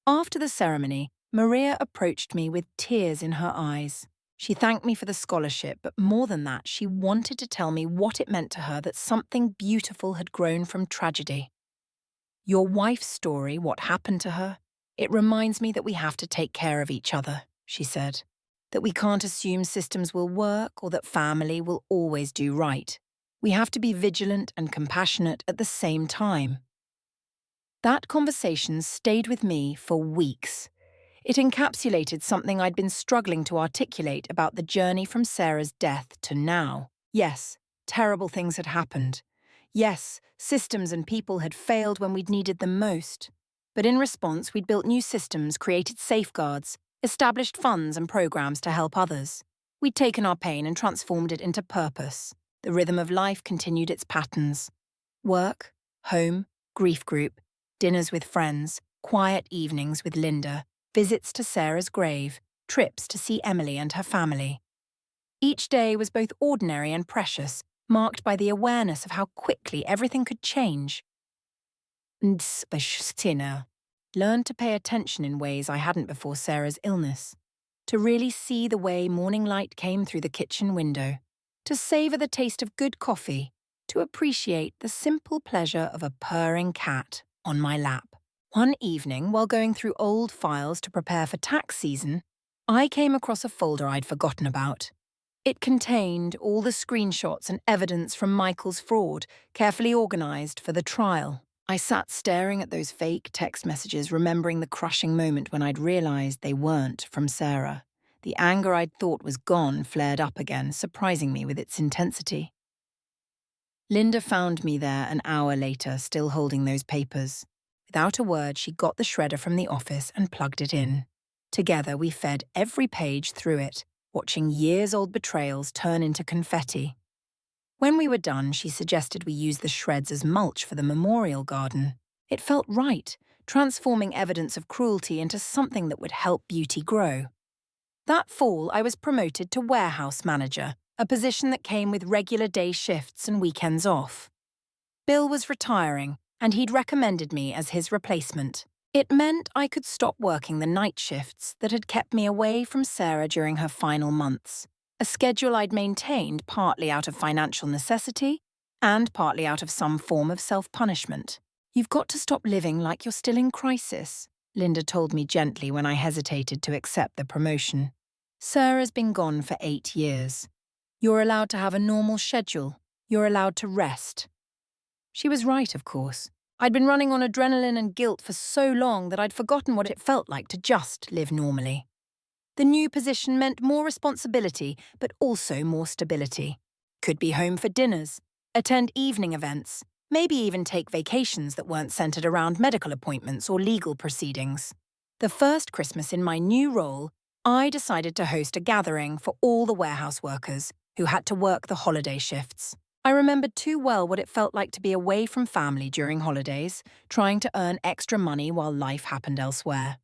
After the ceremony, Maria approached me with tears in her eyes. She thanked me for the scholarship, but more than that, she wanted to tell me what it meant to her that something beautiful had grown from tragedy. Your wife's story, what happened to her, it reminds me that we have to take care of each other, she said. That we can't assume systems will work or that family will always do right. We have to be vigilant and compassionate at the same time. That conversation stayed with me for weeks. It encapsulated something I'd been struggling to articulate about the journey from Sarah's death to now. Yes, terrible things had happened. Yes, systems and people had failed when we'd needed them most. But in response, we'd built new systems, created safeguards, established funds and programs to help others. We'd taken our pain and transformed it into purpose. The rhythm of life continued its patterns. Work, home, grief group, dinners with friends, quiet evenings with Linda, visits to Sarah's grave, trips to see Emily and her family. Each day was both ordinary and precious, marked by the awareness of how quickly everything could change. Learned to pay attention in ways I hadn't before Sarah's illness, to really see the way morning light came through the kitchen window, to savour the taste of good coffee, to appreciate the simple pleasure of a purring cat on my lap. One evening, while going through old files to prepare for tax season, I came across a folder I'd forgotten about. It contained all the screenshots and evidence from Michael's fraud, carefully organised for the trial. I sat staring at those fake text messages, remembering the crushing moment when I'd realised they weren't from Sarah. The anger I'd thought was gone flared up again, surprising me with its intensity. Linda found me there an hour later, still holding those papers. Without a word, she got the shredder from the office and plugged it in. Together, we fed every page through it, watching years-old betrayals turn into confetti. When we were done, she suggested we use the shreds as mulch for the memorial garden. It felt right, transforming evidence of cruelty into something that would help beauty grow. That fall, I was promoted to warehouse manager, a position that came with regular day shifts and weekends off. Bill was retiring, and he'd recommended me as his replacement. It meant I could stop working the night shifts that had kept me away from Sarah during her final months, a schedule I'd maintained partly out of financial necessity and partly out of some form of self-punishment. "You've got to stop living like you're still in crisis," Linda told me gently when I hesitated to accept the promotion. "Sarah's been gone for 8 years. You're allowed to have a normal schedule. You're allowed to rest." She was right, of course. I'd been running on adrenaline and guilt for so long that I'd forgotten what it felt like to just live normally. The new position meant more responsibility, but also more stability. Could be home for dinners, attend evening events, maybe even take vacations that weren't centred around medical appointments or legal proceedings. The first Christmas in my new role, I decided to host a gathering for all the warehouse workers who had to work the holiday shifts. I remembered too well what it felt like to be away from family during holidays, trying to earn extra money while life happened elsewhere.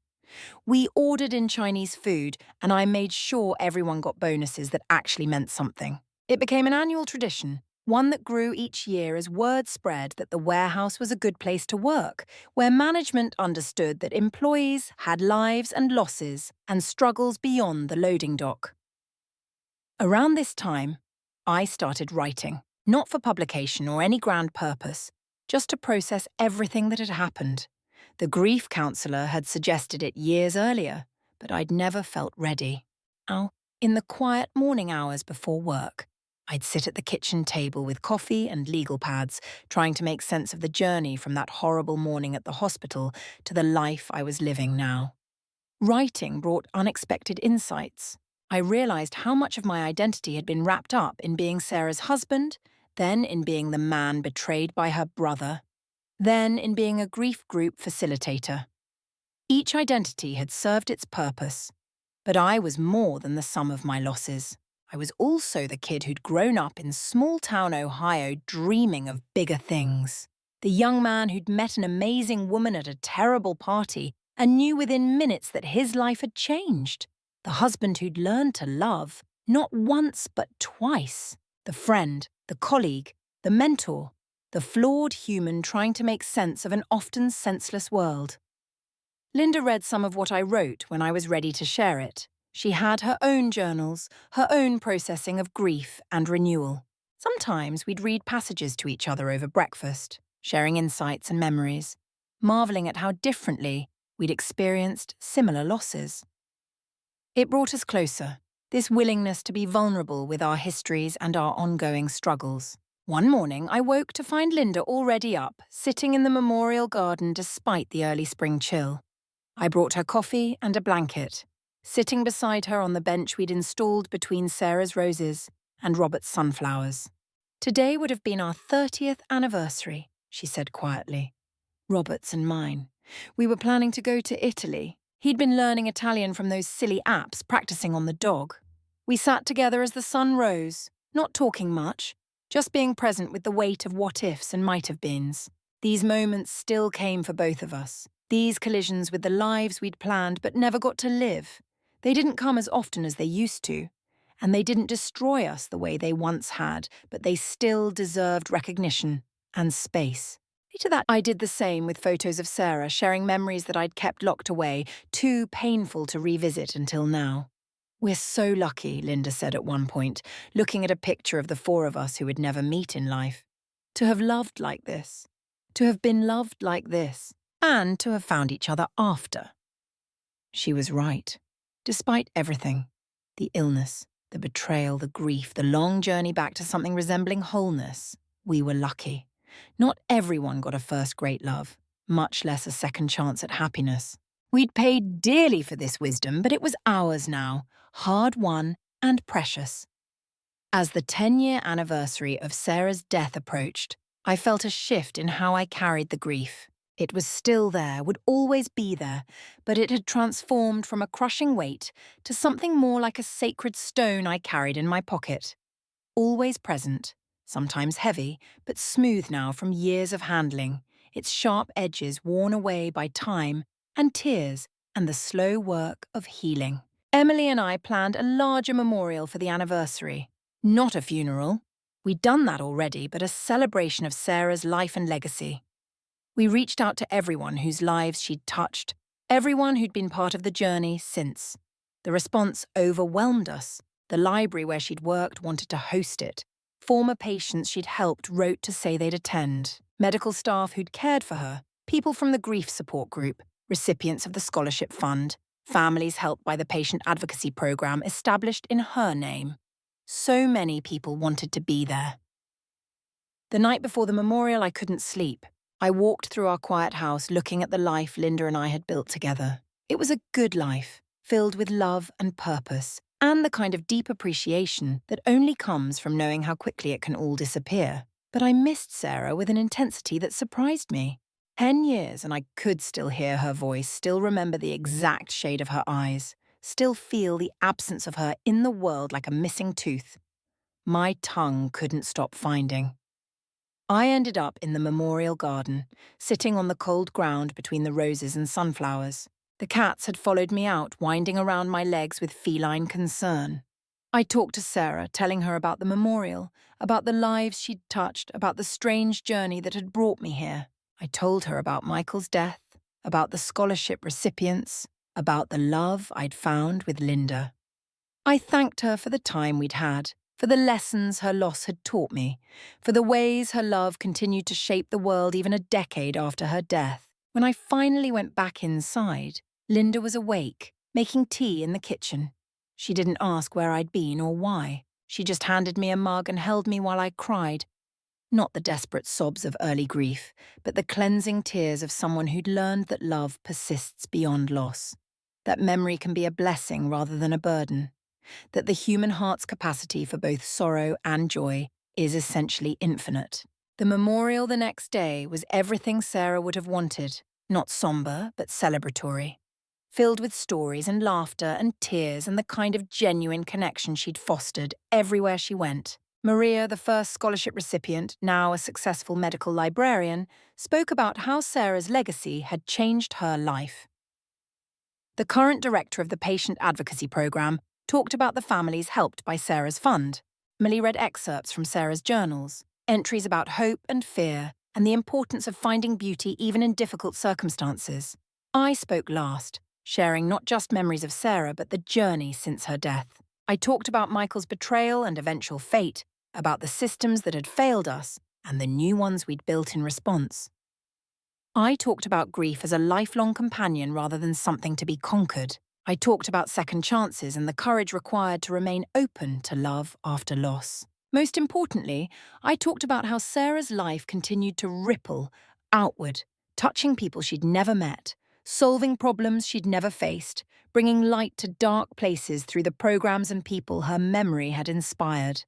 We ordered in Chinese food, and I made sure everyone got bonuses that actually meant something. It became an annual tradition, one that grew each year as word spread that the warehouse was a good place to work, where management understood that employees had lives and losses and struggles beyond the loading dock. Around this time, I started writing. Not for publication or any grand purpose, just to process everything that had happened. The grief counsellor had suggested it years earlier, but I'd never felt ready. Now, in the quiet morning hours before work, I'd sit at the kitchen table with coffee and legal pads, trying to make sense of the journey from that horrible morning at the hospital to the life I was living now. Writing brought unexpected insights. I realized how much of my identity had been wrapped up in being Sarah's husband, then in being the man betrayed by her brother, then in being a grief group facilitator. Each identity had served its purpose, but I was more than the sum of my losses. I was also the kid who'd grown up in small-town Ohio dreaming of bigger things. The young man who'd met an amazing woman at a terrible party and knew within minutes that his life had changed. The husband who'd learned to love, not once but twice. The friend, the colleague, the mentor, the flawed human trying to make sense of an often senseless world. Linda read some of what I wrote when I was ready to share it. She had her own journals, her own processing of grief and renewal. Sometimes we'd read passages to each other over breakfast, sharing insights and memories, marveling at how differently we'd experienced similar losses. It brought us closer, this willingness to be vulnerable with our histories and our ongoing struggles. One morning, I woke to find Linda already up, sitting in the memorial garden despite the early spring chill. I brought her coffee and a blanket, sitting beside her on the bench we'd installed between Sarah's roses and Robert's sunflowers. "Today would have been our 30th anniversary," she said quietly. "Robert's and mine. We were planning to go to Italy. He'd been learning Italian from those silly apps, practicing on the dog. We sat together as the sun rose, not talking much, just being present with the weight of what-ifs and might-have-beens. These moments still came for both of us. These collisions with the lives we'd planned but never got to live. They didn't come as often as they used to, and they didn't destroy us the way they once had, but they still deserved recognition and space." Later that I did the same with photos of Sarah, sharing memories that I'd kept locked away, too painful to revisit until now. "We're so lucky," Linda said at one point, looking at a picture of the four of us who would never meet in life. "To have loved like this, to have been loved like this, and to have found each other after." She was right. Despite everything, the illness, the betrayal, the grief, the long journey back to something resembling wholeness, we were lucky. Not everyone got a first great love, much less a second chance at happiness. We'd paid dearly for this wisdom, but it was ours now, hard-won and precious. As the 10-year anniversary of Sarah's death approached, I felt a shift in how I carried the grief. It was still there, would always be there, but it had transformed from a crushing weight to something more like a sacred stone I carried in my pocket. Always present, sometimes heavy, but smooth now from years of handling, its sharp edges worn away by time and tears and the slow work of healing. Emily and I planned a larger memorial for the anniversary. Not a funeral. We'd done that already, but a celebration of Sarah's life and legacy. We reached out to everyone whose lives she'd touched, everyone who'd been part of the journey since. The response overwhelmed us. The library where she'd worked wanted to host it. Former patients she'd helped wrote to say they'd attend. Medical staff who'd cared for her, people from the grief support group, recipients of the scholarship fund, families helped by the patient advocacy program established in her name. So many people wanted to be there. The night before the memorial, I couldn't sleep. I walked through our quiet house looking at the life Linda and I had built together. It was a good life, filled with love and purpose, and the kind of deep appreciation that only comes from knowing how quickly it can all disappear. But I missed Sarah with an intensity that surprised me. 10 years and I could still hear her voice, still remember the exact shade of her eyes, still feel the absence of her in the world like a missing tooth. My tongue couldn't stop finding. I ended up in the memorial garden, sitting on the cold ground between the roses and sunflowers. The cats had followed me out, winding around my legs with feline concern. I talked to Sarah, telling her about the memorial, about the lives she'd touched, about the strange journey that had brought me here. I told her about Michael's death, about the scholarship recipients, about the love I'd found with Linda. I thanked her for the time we'd had, for the lessons her loss had taught me, for the ways her love continued to shape the world even a decade after her death. When I finally went back inside, Linda was awake, making tea in the kitchen. She didn't ask where I'd been or why. She just handed me a mug and held me while I cried. Not the desperate sobs of early grief, but the cleansing tears of someone who'd learned that love persists beyond loss. That memory can be a blessing rather than a burden. That the human heart's capacity for both sorrow and joy is essentially infinite. The memorial the next day was everything Sarah would have wanted, not somber, but celebratory. Filled with stories and laughter and tears and the kind of genuine connection she'd fostered everywhere she went. Maria, the first scholarship recipient, now a successful medical librarian, spoke about how Sarah's legacy had changed her life. The current director of the Patient Advocacy Programme talked about the families helped by Sarah's fund. Emily read excerpts from Sarah's journals, entries about hope and fear, and the importance of finding beauty even in difficult circumstances. I spoke last, sharing not just memories of Sarah but the journey since her death. I talked about Michael's betrayal and eventual fate, about the systems that had failed us, and the new ones we'd built in response. I talked about grief as a lifelong companion rather than something to be conquered. I talked about second chances and the courage required to remain open to love after loss. Most importantly, I talked about how Sarah's life continued to ripple outward, touching people she'd never met, solving problems she'd never faced, bringing light to dark places through the programs and people her memory had inspired.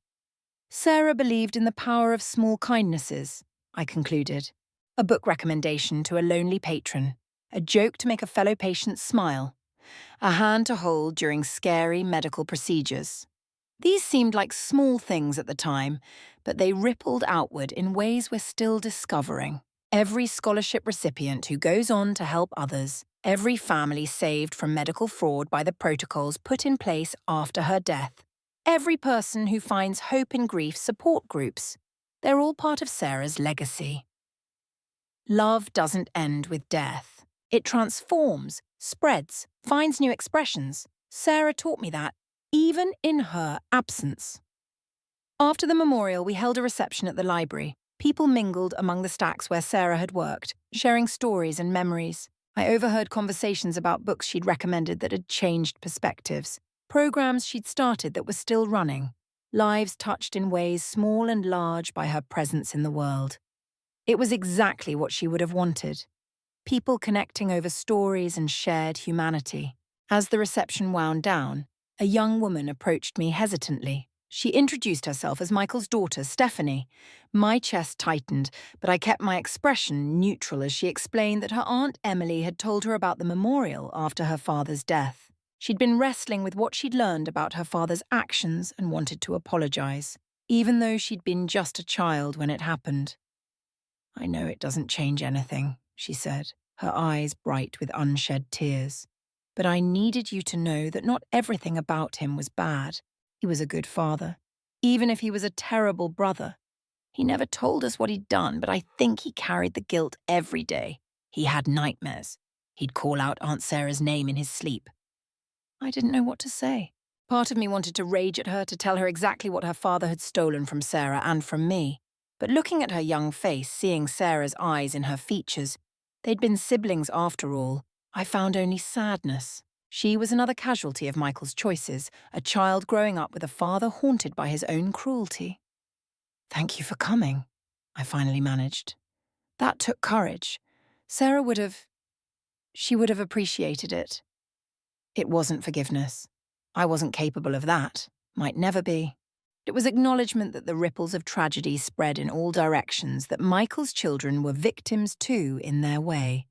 Sarah believed in the power of small kindnesses, I concluded. A book recommendation to a lonely patron, a joke to make a fellow patient smile, a hand to hold during scary medical procedures. These seemed like small things at the time, but they rippled outward in ways we're still discovering. Every scholarship recipient who goes on to help others, every family saved from medical fraud by the protocols put in place after her death, every person who finds hope in grief support groups, they're all part of Sarah's legacy. Love doesn't end with death. It transforms, spreads, finds new expressions. Sarah taught me that, even in her absence. After the memorial, we held a reception at the library. People mingled among the stacks where Sarah had worked, sharing stories and memories. I overheard conversations about books she'd recommended that had changed perspectives, programs she'd started that were still running, lives touched in ways small and large by her presence in the world. It was exactly what she would have wanted. People connecting over stories and shared humanity. As the reception wound down, a young woman approached me hesitantly. She introduced herself as Michael's daughter, Stephanie. My chest tightened, but I kept my expression neutral as she explained that her Aunt Emily had told her about the memorial after her father's death. She'd been wrestling with what she'd learned about her father's actions and wanted to apologize, even though she'd been just a child when it happened. "I know it doesn't change anything," she said, her eyes bright with unshed tears. "But I needed you to know that not everything about him was bad. He was a good father, even if he was a terrible brother. He never told us what he'd done, but I think he carried the guilt every day. He had nightmares. He'd call out Aunt Sarah's name in his sleep." I didn't know what to say. Part of me wanted to rage at her, to tell her exactly what her father had stolen from Sarah and from me. But looking at her young face, seeing Sarah's eyes in her features, they'd been siblings after all, I found only sadness. She was another casualty of Michael's choices, a child growing up with a father haunted by his own cruelty. "Thank you for coming," I finally managed. That took courage. Sarah she would have appreciated it. It wasn't forgiveness. I wasn't capable of that, might never be. It was acknowledgement that the ripples of tragedy spread in all directions, that Michael's children were victims too in their way.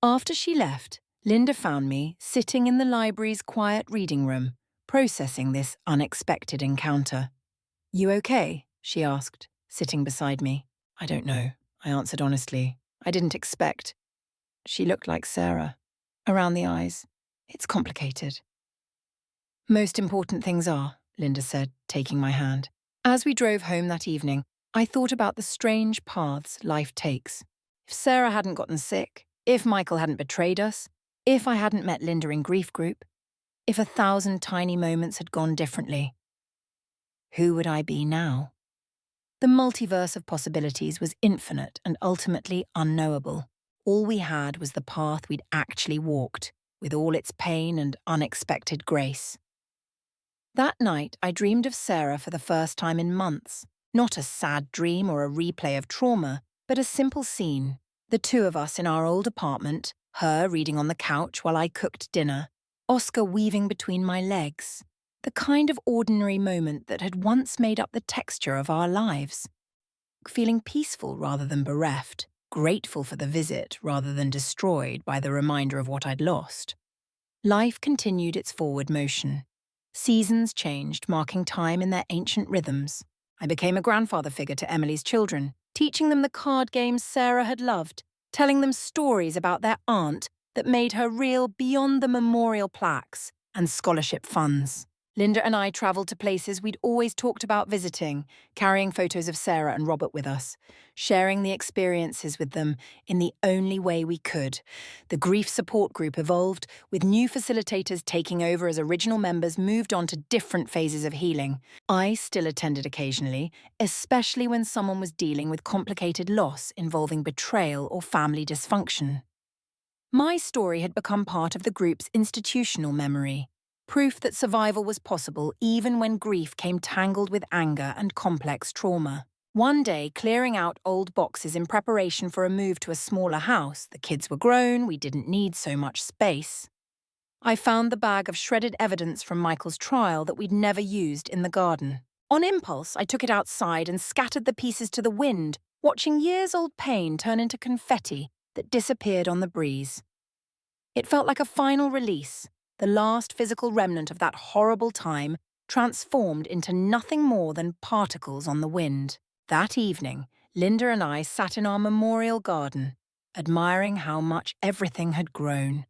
After she left, Linda found me sitting in the library's quiet reading room, processing this unexpected encounter. "You okay?" she asked, sitting beside me. "I don't know," I answered honestly. "I didn't expect." She looked like Sarah. Around the eyes. "It's complicated." "Most important things are," Linda said, taking my hand. As we drove home that evening, I thought about the strange paths life takes. If Sarah hadn't gotten sick, if Michael hadn't betrayed us, if I hadn't met Linda in grief group, if 1,000 tiny moments had gone differently, who would I be now? The multiverse of possibilities was infinite and ultimately unknowable. All we had was the path we'd actually walked, with all its pain and unexpected grace. That night, I dreamed of Sarah for the first time in months. Not a sad dream or a replay of trauma, but a simple scene. The two of us in our old apartment, her reading on the couch while I cooked dinner, Oscar weaving between my legs. The kind of ordinary moment that had once made up the texture of our lives. Feeling peaceful rather than bereft, grateful for the visit rather than destroyed by the reminder of what I'd lost. Life continued its forward motion. Seasons changed, marking time in their ancient rhythms. I became a grandfather figure to Emily's children, teaching them the card games Sarah had loved, telling them stories about their aunt that made her real beyond the memorial plaques and scholarship funds. Linda and I travelled to places we'd always talked about visiting, carrying photos of Sarah and Robert with us, sharing the experiences with them in the only way we could. The grief support group evolved, with new facilitators taking over as original members moved on to different phases of healing. I still attended occasionally, especially when someone was dealing with complicated loss involving betrayal or family dysfunction. My story had become part of the group's institutional memory. Proof that survival was possible even when grief came tangled with anger and complex trauma. One day, clearing out old boxes in preparation for a move to a smaller house, the kids were grown, we didn't need so much space. I found the bag of shredded evidence from Michael's trial that we'd never used in the garden. On impulse, I took it outside and scattered the pieces to the wind, watching years-old pain turn into confetti that disappeared on the breeze. It felt like a final release. The last physical remnant of that horrible time transformed into nothing more than particles on the wind. That evening, Linda and I sat in our memorial garden, admiring how much everything had grown.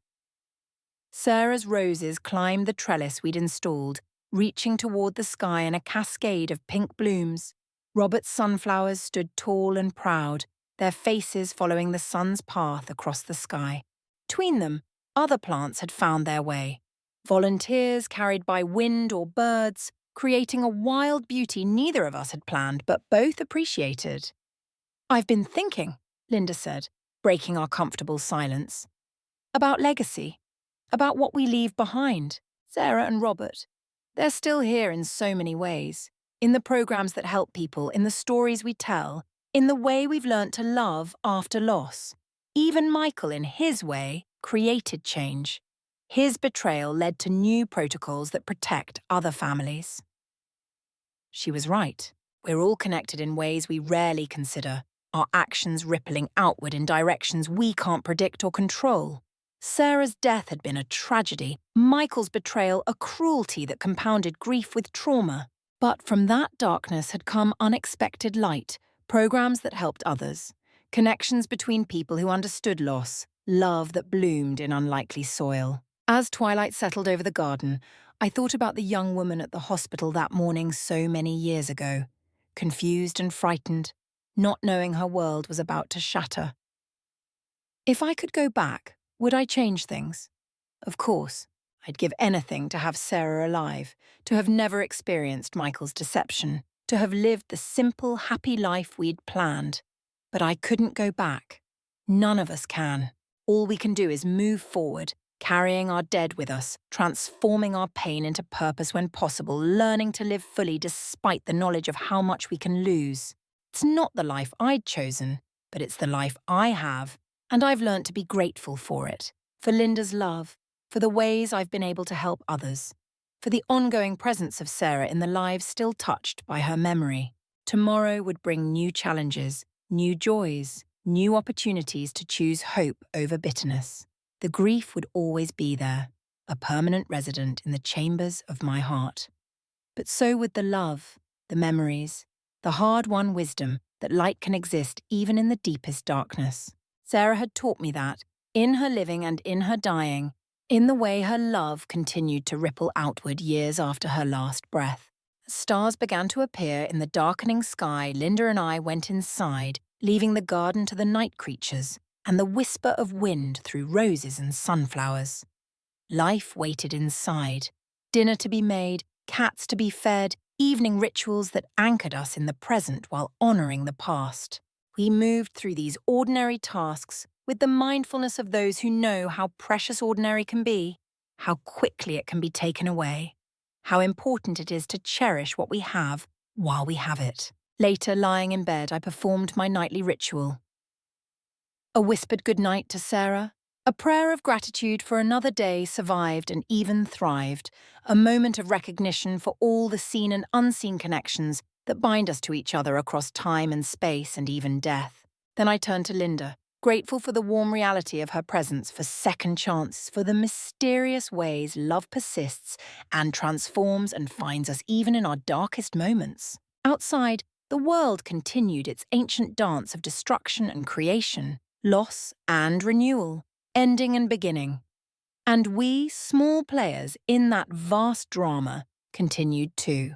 Sarah's roses climbed the trellis we'd installed, reaching toward the sky in a cascade of pink blooms. Robert's sunflowers stood tall and proud, their faces following the sun's path across the sky. Between them, other plants had found their way. Volunteers carried by wind or birds, creating a wild beauty neither of us had planned but both appreciated. "I've been thinking," Linda said, breaking our comfortable silence, "about legacy, about what we leave behind. Sarah and Robert, they're still here in so many ways. In the programs that help people, in the stories we tell, in the way we've learnt to love after loss. Even Michael, in his way, created change. His betrayal led to new protocols that protect other families." She was right. We're all connected in ways we rarely consider, our actions rippling outward in directions we can't predict or control. Sarah's death had been a tragedy, Michael's betrayal a cruelty that compounded grief with trauma. But from that darkness had come unexpected light, programs that helped others, connections between people who understood loss, love that bloomed in unlikely soil. As twilight settled over the garden, I thought about the young woman at the hospital that morning so many years ago, confused and frightened, not knowing her world was about to shatter. If I could go back, would I change things? Of course. I'd give anything to have Sarah alive, to have never experienced Michael's deception, to have lived the simple, happy life we'd planned. But I couldn't go back. None of us can. All we can do is move forward, carrying our dead with us, transforming our pain into purpose when possible, learning to live fully despite the knowledge of how much we can lose. It's not the life I'd chosen, but it's the life I have, and I've learnt to be grateful for it, for Linda's love, for the ways I've been able to help others, for the ongoing presence of Sarah in the lives still touched by her memory. Tomorrow would bring new challenges, new joys, new opportunities to choose hope over bitterness. The grief would always be there, a permanent resident in the chambers of my heart. But so would the love, the memories, the hard-won wisdom that light can exist even in the deepest darkness. Sarah had taught me that, in her living and in her dying, in the way her love continued to ripple outward years after her last breath. As stars began to appear in the darkening sky, Linda and I went inside, leaving the garden to the night creatures and the whisper of wind through roses and sunflowers. Life waited inside. Dinner to be made, cats to be fed, evening rituals that anchored us in the present while honouring the past. We moved through these ordinary tasks with the mindfulness of those who know how precious ordinary can be, how quickly it can be taken away, how important it is to cherish what we have while we have it. Later, lying in bed, I performed my nightly ritual. A whispered goodnight to Sarah, a prayer of gratitude for another day survived and even thrived, a moment of recognition for all the seen and unseen connections that bind us to each other across time and space and even death. Then I turned to Linda, grateful for the warm reality of her presence, for second chances, for the mysterious ways love persists and transforms and finds us even in our darkest moments. Outside, the world continued its ancient dance of destruction and creation, loss and renewal, ending and beginning. And we, small players in that vast drama, continued too.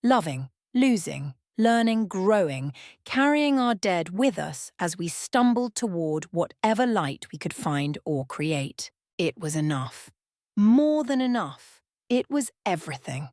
Loving, losing, learning, growing, carrying our dead with us as we stumbled toward whatever light we could find or create. It was enough. More than enough. It was everything.